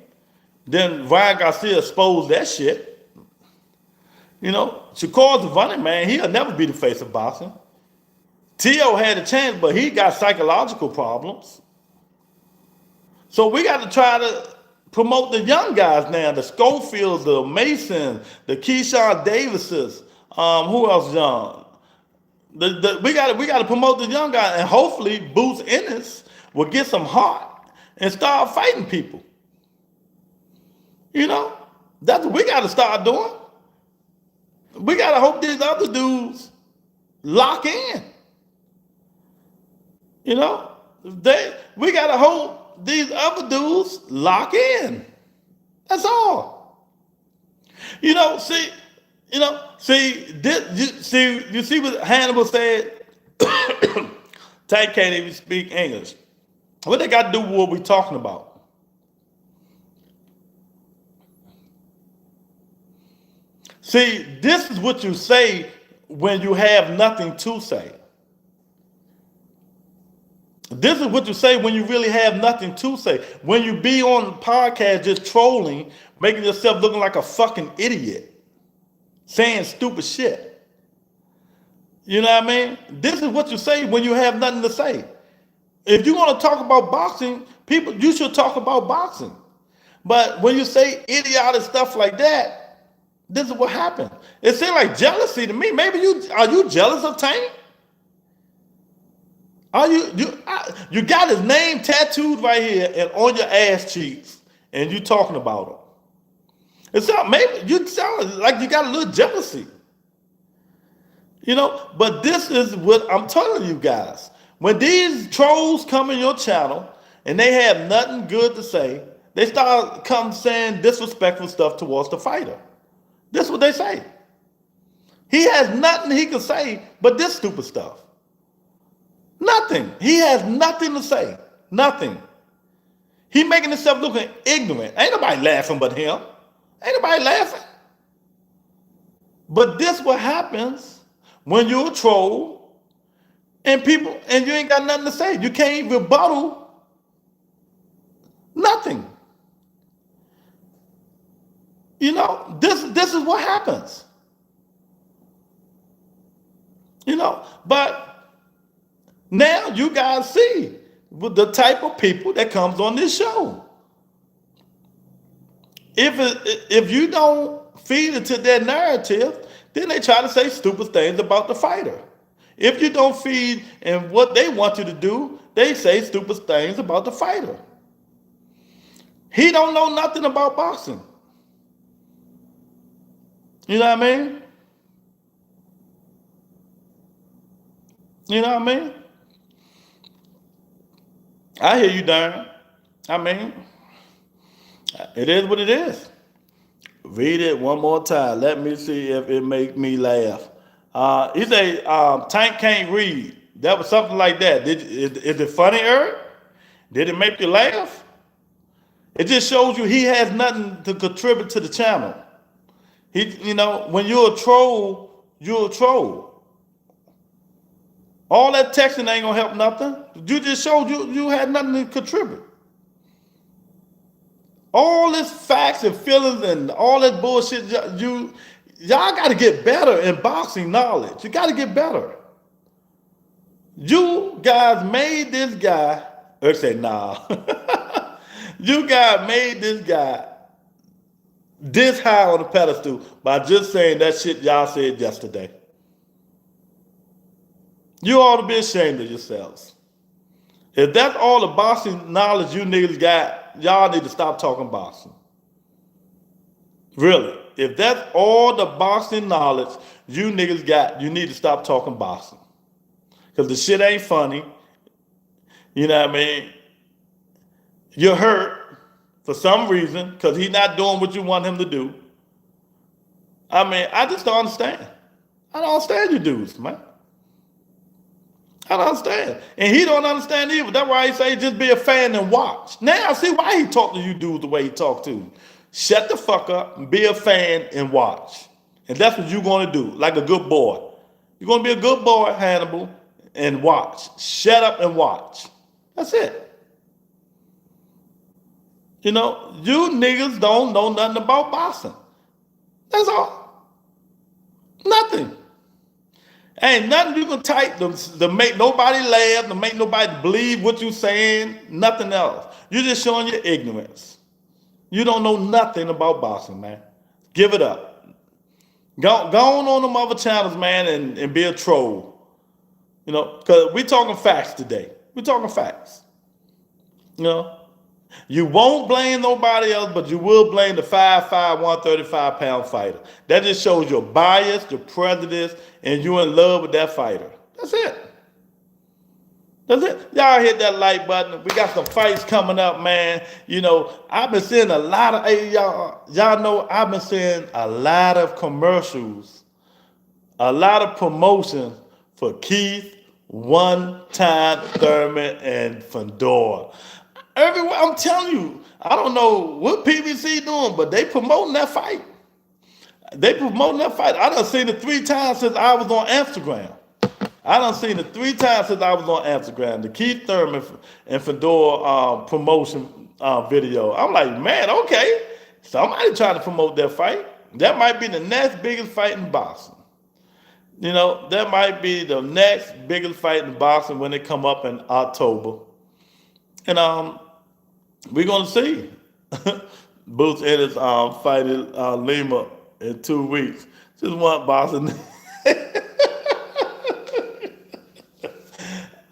Then Ryan Garcia exposed that shit. You know, Shakur's the running man. He'll never be the face of boxing. T.O. had a chance, but he got psychological problems. So we got to try to promote the young guys now. The Schofields, the Masons, the Keyshawn Davises. Who else young? We got to promote the young guys, and hopefully Boots Ennis will get some heart and start fighting people. You know, that's what we got to start doing. We got to hope these other dudes lock in. You know, we gotta hold these other dudes lock in. That's all. You know, see, you see what Hannibal said? Tank can't even speak English. What they got to do with what we're talking about? See, this is what you say when you have nothing to say. This is what you say when you really have nothing to say. When you be on the podcast just trolling, making yourself looking like a fucking idiot, saying stupid shit. You know what I mean? This is what you say when you have nothing to say. If you want to talk about boxing, people, you should talk about boxing. But when you say idiotic stuff like that, this is what happened. It seems like jealousy to me. Maybe are you jealous of Tank? Are you got his name tattooed right here and on your ass cheeks, and you talking about him? It's not, maybe you sound like you got a little jealousy. You know, but this is what I'm telling you guys. When these trolls come in your channel and they have nothing good to say, they start saying disrespectful stuff towards the fighter. This is what they say. He has nothing he can say but this stupid stuff. Nothing. He has nothing to say. Nothing. He making himself looking ignorant. Ain't nobody laughing but him. Ain't nobody laughing. But this what happens when you're a troll and you ain't got nothing to say. You can't rebuttal nothing. You know, this is what happens. You know, but now you guys see the type of people that comes on this show. If you don't feed into their narrative, then they try to say stupid things about the fighter. If you don't feed in what they want you to do, they say stupid things about the fighter. He don't know nothing about boxing. You know what I mean? You know what I mean? I hear you, Darren. I mean, it is what it is. Read it one more time. Let me see if it make me laugh. He say, Tank can't read. That was something like that. Is it funny, Eric? Did it make you laugh? It just shows you he has nothing to contribute to the channel. You know, when you're a troll, you're a troll. All that texting ain't gonna help nothing. You just showed you had nothing to contribute. All this facts and feelings and all that bullshit, y'all got to get better in boxing knowledge. You got to get better. You guys made this guy, or say nah. You guys made this guy this high on the pedestal by just saying that shit y'all said yesterday. You ought to be ashamed of yourselves. If that's all the boxing knowledge you niggas got, y'all need to stop talking boxing. Really. If that's all the boxing knowledge you niggas got, you need to stop talking boxing. Because the shit ain't funny. You know what I mean? You're hurt for some reason because he's not doing what you want him to do. I mean, I just don't understand. I don't understand you dudes, man. I don't understand. And he don't understand either. That's why he say just be a fan and watch. Now I see why he talk to you dudes the way he talk to you. Shut the fuck up and be a fan and watch. And that's what you're going to do, like a good boy. You're going to be a good boy, Hannibal, and watch. Shut up and watch. That's it. You know, you niggas don't know nothing about boxing. That's all. Nothing. Ain't nothing you can type to make nobody laugh, to make nobody believe what you saying, nothing else. You're just showing your ignorance. You don't know nothing about boxing, man. Give it up. Go on them other channels, man, and be a troll. You know, because we're talking facts today. We're talking facts. You know, You won't blame nobody else, but you will blame the 5'5", 135-pound fighter. That just shows your bias, your prejudice, and you're in love with that fighter. That's it. That's it. Y'all hit that like button. We got some fights coming up, man. You know, I've been seeing a lot of, hey, y'all know I've been seeing a lot of commercials, a lot of promotion for Keith, One Time Thurman, and Fedor. Everywhere, I'm telling you, I don't know what PBC doing, but they promoting that fight. They promoting that fight. I done seen it 3 times since I was on Instagram. I done seen it 3 times since I was on Instagram. The Keith Thurman and Fedor promotion video. I'm like, man, okay. Somebody trying to promote that fight. That might be the next biggest fight in boxing. You know, that might be the next biggest fight in boxing when it come up in October. And we're gonna see. Boots Ennis fighting Lima in 2 weeks. Just one boxing.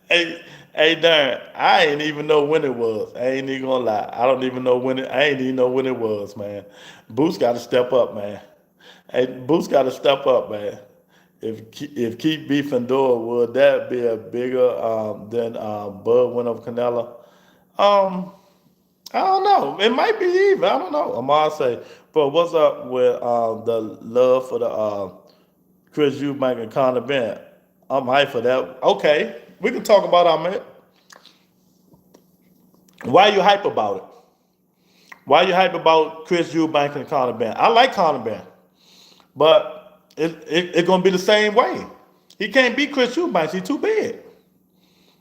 Hey, Darren, I ain't even know when it was. I ain't even gonna lie. I don't even know when it. I ain't even know when it was, man. Boots got to step up, man. Hey, Boots got to step up, man. If Keith beat Fedor, would that be a bigger than Bud win over Canelo? I don't know. It might be even. I don't know. Amar say, bro, what's up with the love for the Chris Eubank and Conor Benn? I'm hyped for that. Okay, we can talk about Ahmed. Why you hype about it? Why you hype about Chris Eubank and Conor Benn? I like Conor Benn, but it's gonna be the same way. He can't beat Chris Eubank. He's too big.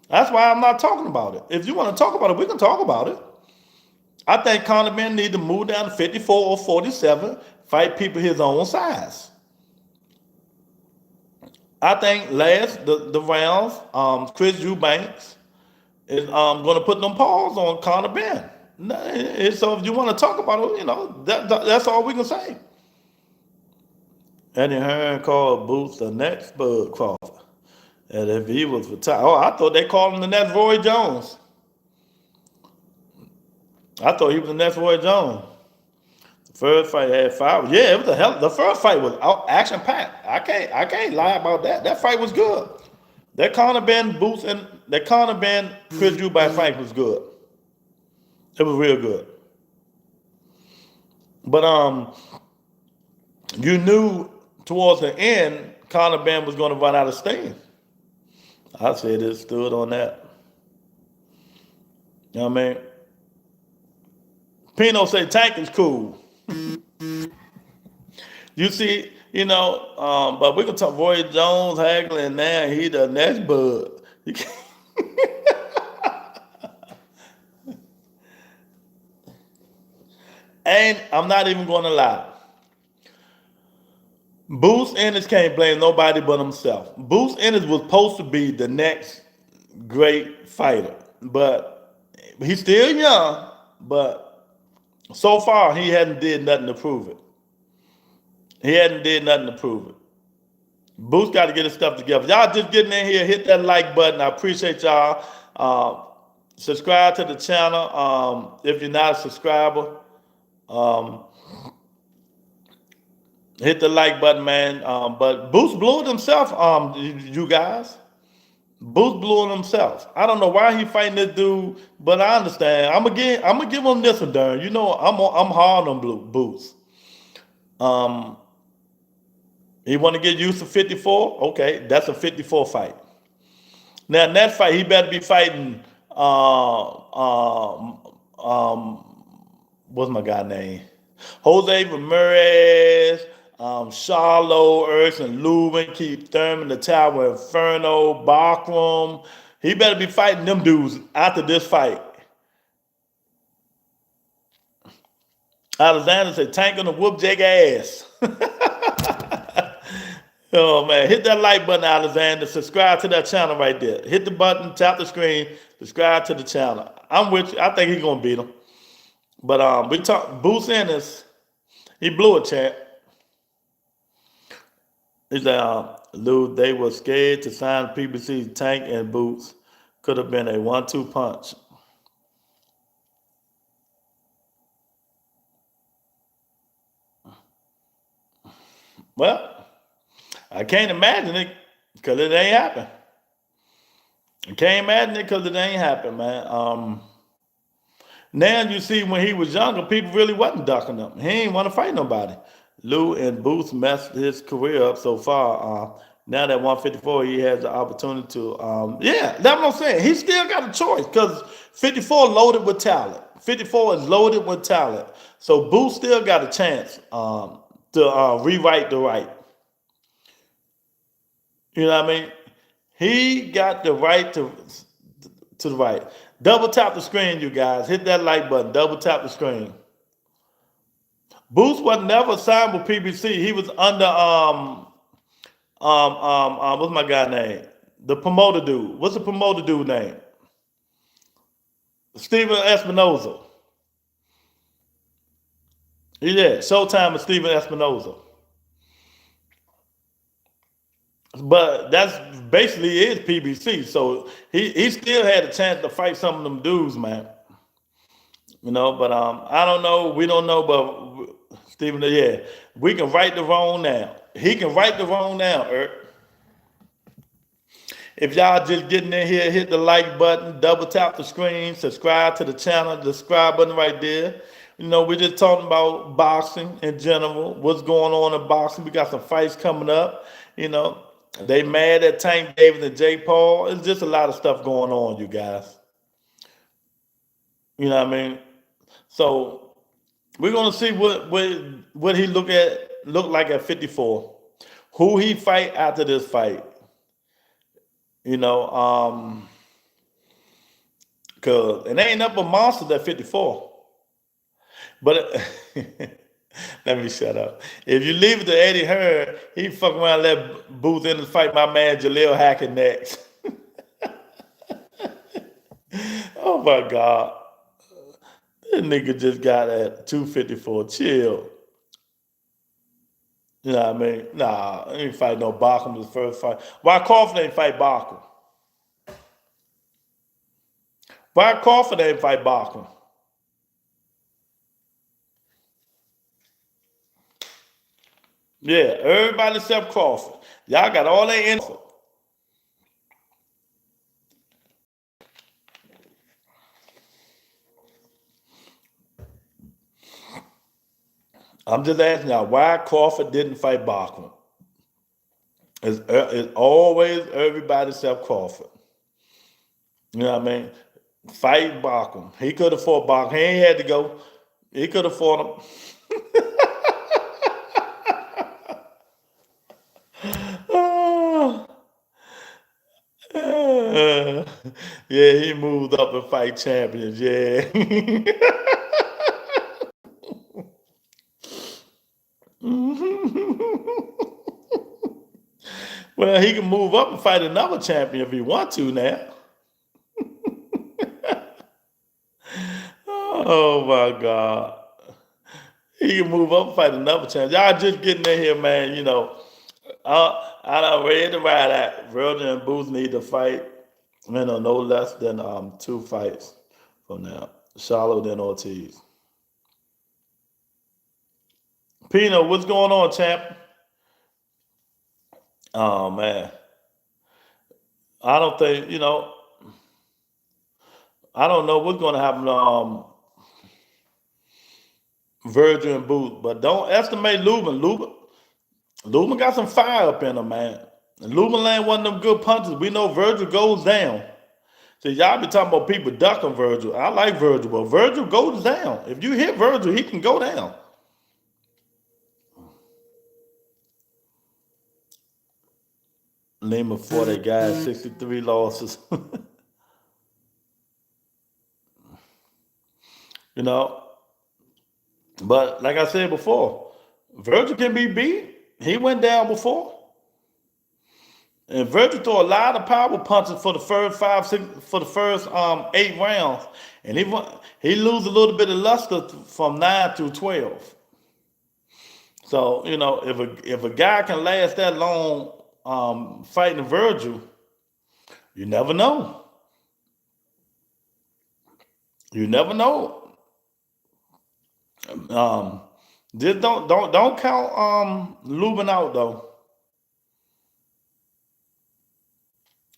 That's why I'm not talking about it. If you want to talk about it, we can talk about it. I think Conor Benn need to move down to 54 or 47, fight people his own size. I think the rounds, Chris Eubanks is going to put them paws on Conor Benn. So if you want to talk about it, you know, that's all we can say. Eddie Hearn called Boots the next Bud Crawford. And if he was retired, I thought they called him the next Roy Jones. I thought he was the next Roy Jones. The first fight had 5. Yeah, it was the first fight was action packed. I can't lie about that. That fight was good. That Conor Benn Boots and that Conor Benn Chris Eubank fight was good. It was real good. But you knew towards the end Conor Benn was going to run out of steam. I said it stood on that. You know what I mean? Pino say Tank is cool. You see, you know, but we can talk Roy Jones, Hagler, and now he the next Bud. You can't. And I'm not even going to lie. Boots Ennis can't blame nobody but himself. Boots Ennis was supposed to be the next great fighter, but he's still young. But so far, he hadn't did nothing to prove it. He hadn't did nothing to prove it. Boots got to get his stuff together. Y'all just getting in here, hit that like button. I appreciate y'all. Subscribe to the channel if you're not a subscriber. Hit the like button, man. But Boots blew it himself, you guys. Boots blew it himself. I don't know why he fighting this dude, but I understand. I'm gonna give him this one, darn. You know, I'm hard on Boots. He want to get used to 54? Okay, that's a 54 fight. Now, in that fight, he better be fighting, what's my guy name? Jose Ramirez, Charlo, Erson, Lubin, Keith Thurman, the Tower Inferno, Bachram. He better be fighting them dudes after this fight. Alexander said, Tank gonna whoop Jake ass. Oh man, hit that like button, Alexander. Subscribe to that channel right there. Hit the button, tap the screen, subscribe to the channel. I'm with you. I think he's gonna beat him. But we talk Boots Ennis. He blew a champ. He said, Lou, they were scared to sign PBC's Tank and Boots. Could have been a 1-2 punch. Well, I can't imagine it because it ain't happened. I can't imagine it because it ain't happened, man. Now you see when he was younger, people really wasn't ducking him. He ain't want to fight nobody. Lou and Booth messed his career up so far. Now that 154, he has the opportunity to. Yeah, that's what I'm saying. He still got a choice because 54 loaded with talent. 54 is loaded with talent. So Booth still got a chance to rewrite the right. You know what I mean? He got the right to the right. Double tap the screen, you guys. Hit that like button. Double tap the screen. Booth was never signed with PBC. He was under what's my guy name? The promoter dude. What's the promoter dude name? Steven Espinoza. Yeah, Showtime with Steven Espinoza. But that's basically is PBC. So he still had a chance to fight some of them dudes, man. You know, but I don't know. We don't know, but Stephen, yeah, we can right the wrong now. He can right the wrong now, If y'all just getting in here, hit the like button, double tap the screen, subscribe to the channel, the subscribe button right there. You know, we're just talking about boxing in general, what's going on in boxing. We got some fights coming up. You know, they mad at Tank Davis and Jake Paul. It's just a lot of stuff going on, you guys. You know what I mean? So we're gonna see what he look like at 54. Who he fight after this fight. You know, cause it ain't up a monster at 54. But let me shut up. If you leave it to Eddie Hearn, he fuck around and let Booth in and fight my man Jaleel Hackett next. Oh my God. This nigga just got at 254. Chill. You know what I mean? Nah, he ain't fight no Bacham his first fight. Why Crawford ain't fight Bacham? Why Crawford ain't fight Bacham? Yeah, everybody except Crawford. Y'all got all that in. I'm just asking y'all why Crawford didn't fight Bachman. It's always everybody except Crawford. You know what I mean? Fight Bachman. He could have fought Bachman. He ain't had to go. He could have fought him. Ah, ah. Yeah, he moved up and fight champions. Yeah. Well, he can move up and fight another champion if he want to now. Oh my God. He can move up and fight another champion. Y'all just getting in here, man. You know, I done read the right out. Virgil and Booth need to fight, you know, no less than 2 fights from now. Charlo then Ortiz. Pino, what's going on, champ? Oh man. I don't think, you know, I don't know what's gonna happen to Virgil and Booth, but don't estimate Lubin. Lubin got some fire up in him, man. And Lubin ain't one of them good punches. We know Virgil goes down. So y'all be talking about people ducking Virgil. I like Virgil, but Virgil goes down. If you hit Virgil, he can go down. Name of 40 guys, 63 losses. You know, but like I said before, Virgil can be beat. He went down before. And Virgil threw a lot of power punches for the first 8 rounds, and he lose a little bit of luster from 9 through 12. So you know, if a guy can last that long fighting Virgil, you never know. You never know. Um, Just don't count Lubin out though.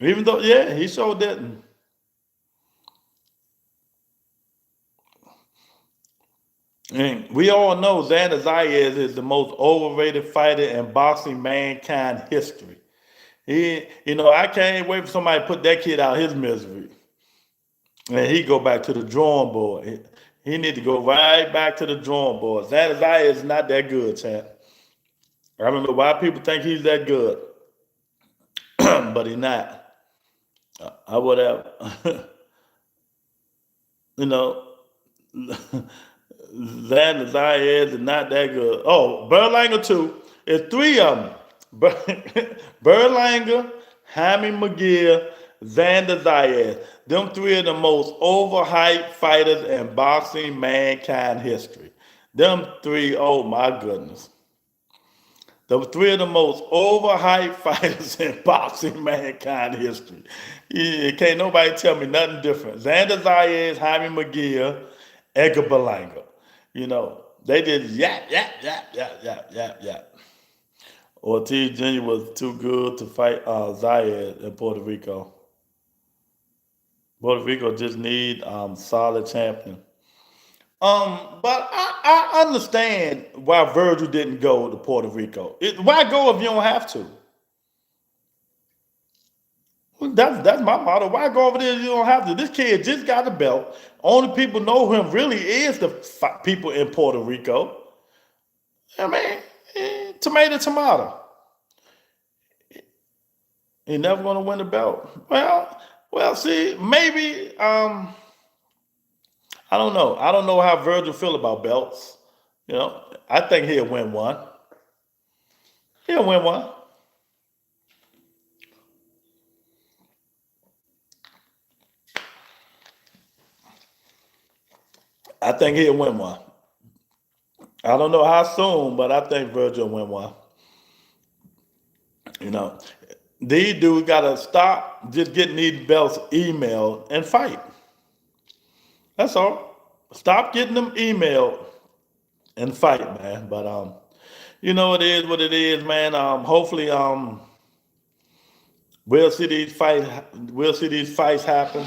Even though, yeah, he sure didn't. And we all know Xander Zayas is the most overrated fighter in boxing mankind history. I can't wait for somebody to put that kid out his misery. And he go back to the drawing board. He need to go right back to the drawing board. Xander Zayas is not that good, champ. I don't know why people think he's that good, but he's not. I would have, you know, Xander Zayas is not that good. Oh, Berlanger too. It's three of them. Berlanger, Hammy McGill, Xander Zayas. Them three are the most overhyped fighters in boxing mankind history. Them three, oh my goodness. The three of the most overhyped fighters in boxing mankind history. Can't nobody tell me nothing different. Xander Zayas, Jaime McGill, Edgar Berlanga. They did yap, yap, yap, yap, yap, yap, yap. Ortiz Jr. was too good to fight Zayas in Puerto Rico. Puerto Rico just need solid champion. But I understand why Virgil didn't go to Puerto Rico. Why go if you don't have to? That's my motto. Why go over there if you don't have to? This kid just got a belt. Only people know him really is the people in Puerto Rico. I mean, tomato, tomato. He's never going to win the belt. Well, see, maybe. I don't know. I don't know how Virgil feel about belts. I think he'll win one. He'll win one. I think he'll win one. I don't know how soon, but I think Virgil will win one. You know, these dudes got to stop just getting these belts emailed and fight. That's all. Stop getting them emailed and fight, man. But it is what it is, man. Hopefully, we'll see these fights. We'll see these fights happen.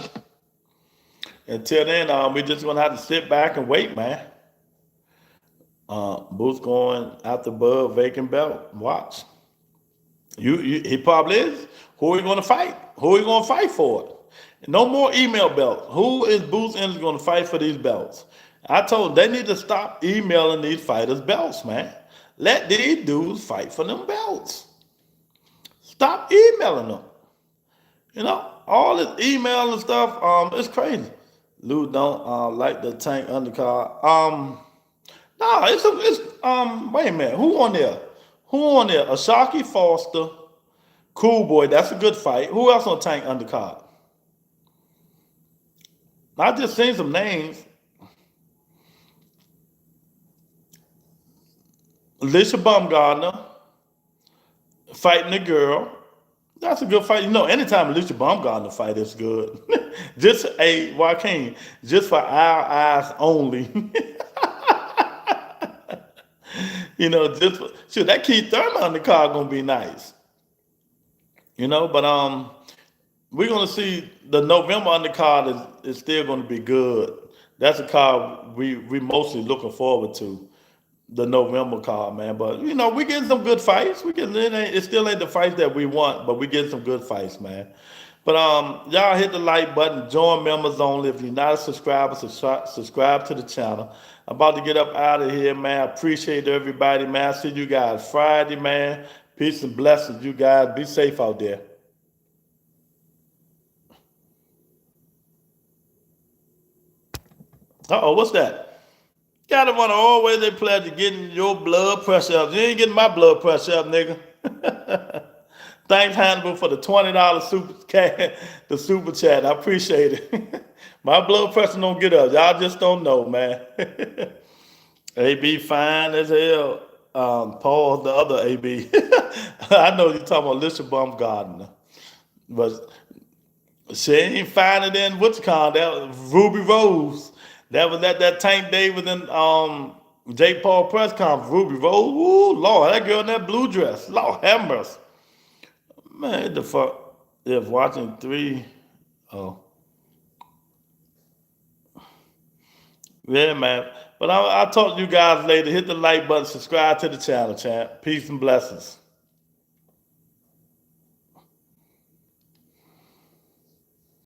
Until then, we're just gonna have to sit back and wait, man. Boots going after Bud vacant belt. Watch. He probably is. Who are you gonna fight? Who are you gonna fight for it? No more email belts. Who is Boots Ennis gonna fight for these belts? I told them they need to stop emailing these fighters belts, man. Let these dudes fight for them belts. Stop emailing them. All this email and stuff, it's crazy. Lou don't like the Tank undercard. No, it's wait a minute. Who on there? Ashaki Foster, Cool Boy, that's a good fight. Who else on Tank undercard? I just seen some names. Alicia Baumgartner fighting the girl. That's a good fight. Anytime Alicia Baumgartner fight is good. Just Joaquin, just for our eyes only. That Keith Thurman on the card gonna be nice. But we're gonna see the November undercard is still gonna be good. That's a card we mostly looking forward to. The November card, man. But we getting some good fights. It still ain't the fights that we want, but we getting some good fights, man. But y'all hit the like button, join members only. If you're not a subscriber, subscribe to the channel. I'm about to get up out of here, man. I appreciate everybody, man. I see you guys Friday, man. Peace and blessings, you guys. Be safe out there. Uh-oh, what's that? Gotta want to always a pleasure getting your blood pressure up. You ain't getting my blood pressure up, nigga. Thanks, Hannibal, for the $20 the super chat. I appreciate it. My blood pressure don't get up. Y'all just don't know, man. AB fine as hell. Paul, the other AB. I know you're talking about Alicia Baumgartner, but she ain't finer than what's called that Ruby Rose. That was that Tank Davis and Jake Paul press conference, Ruby Rose. Ooh, Lord, that girl in that blue dress. Lord have mercy. Man, the fuck. If watching three, oh. Yeah, man. But I'll talk to you guys later. Hit the like button, subscribe to the channel, champ. Peace and blessings.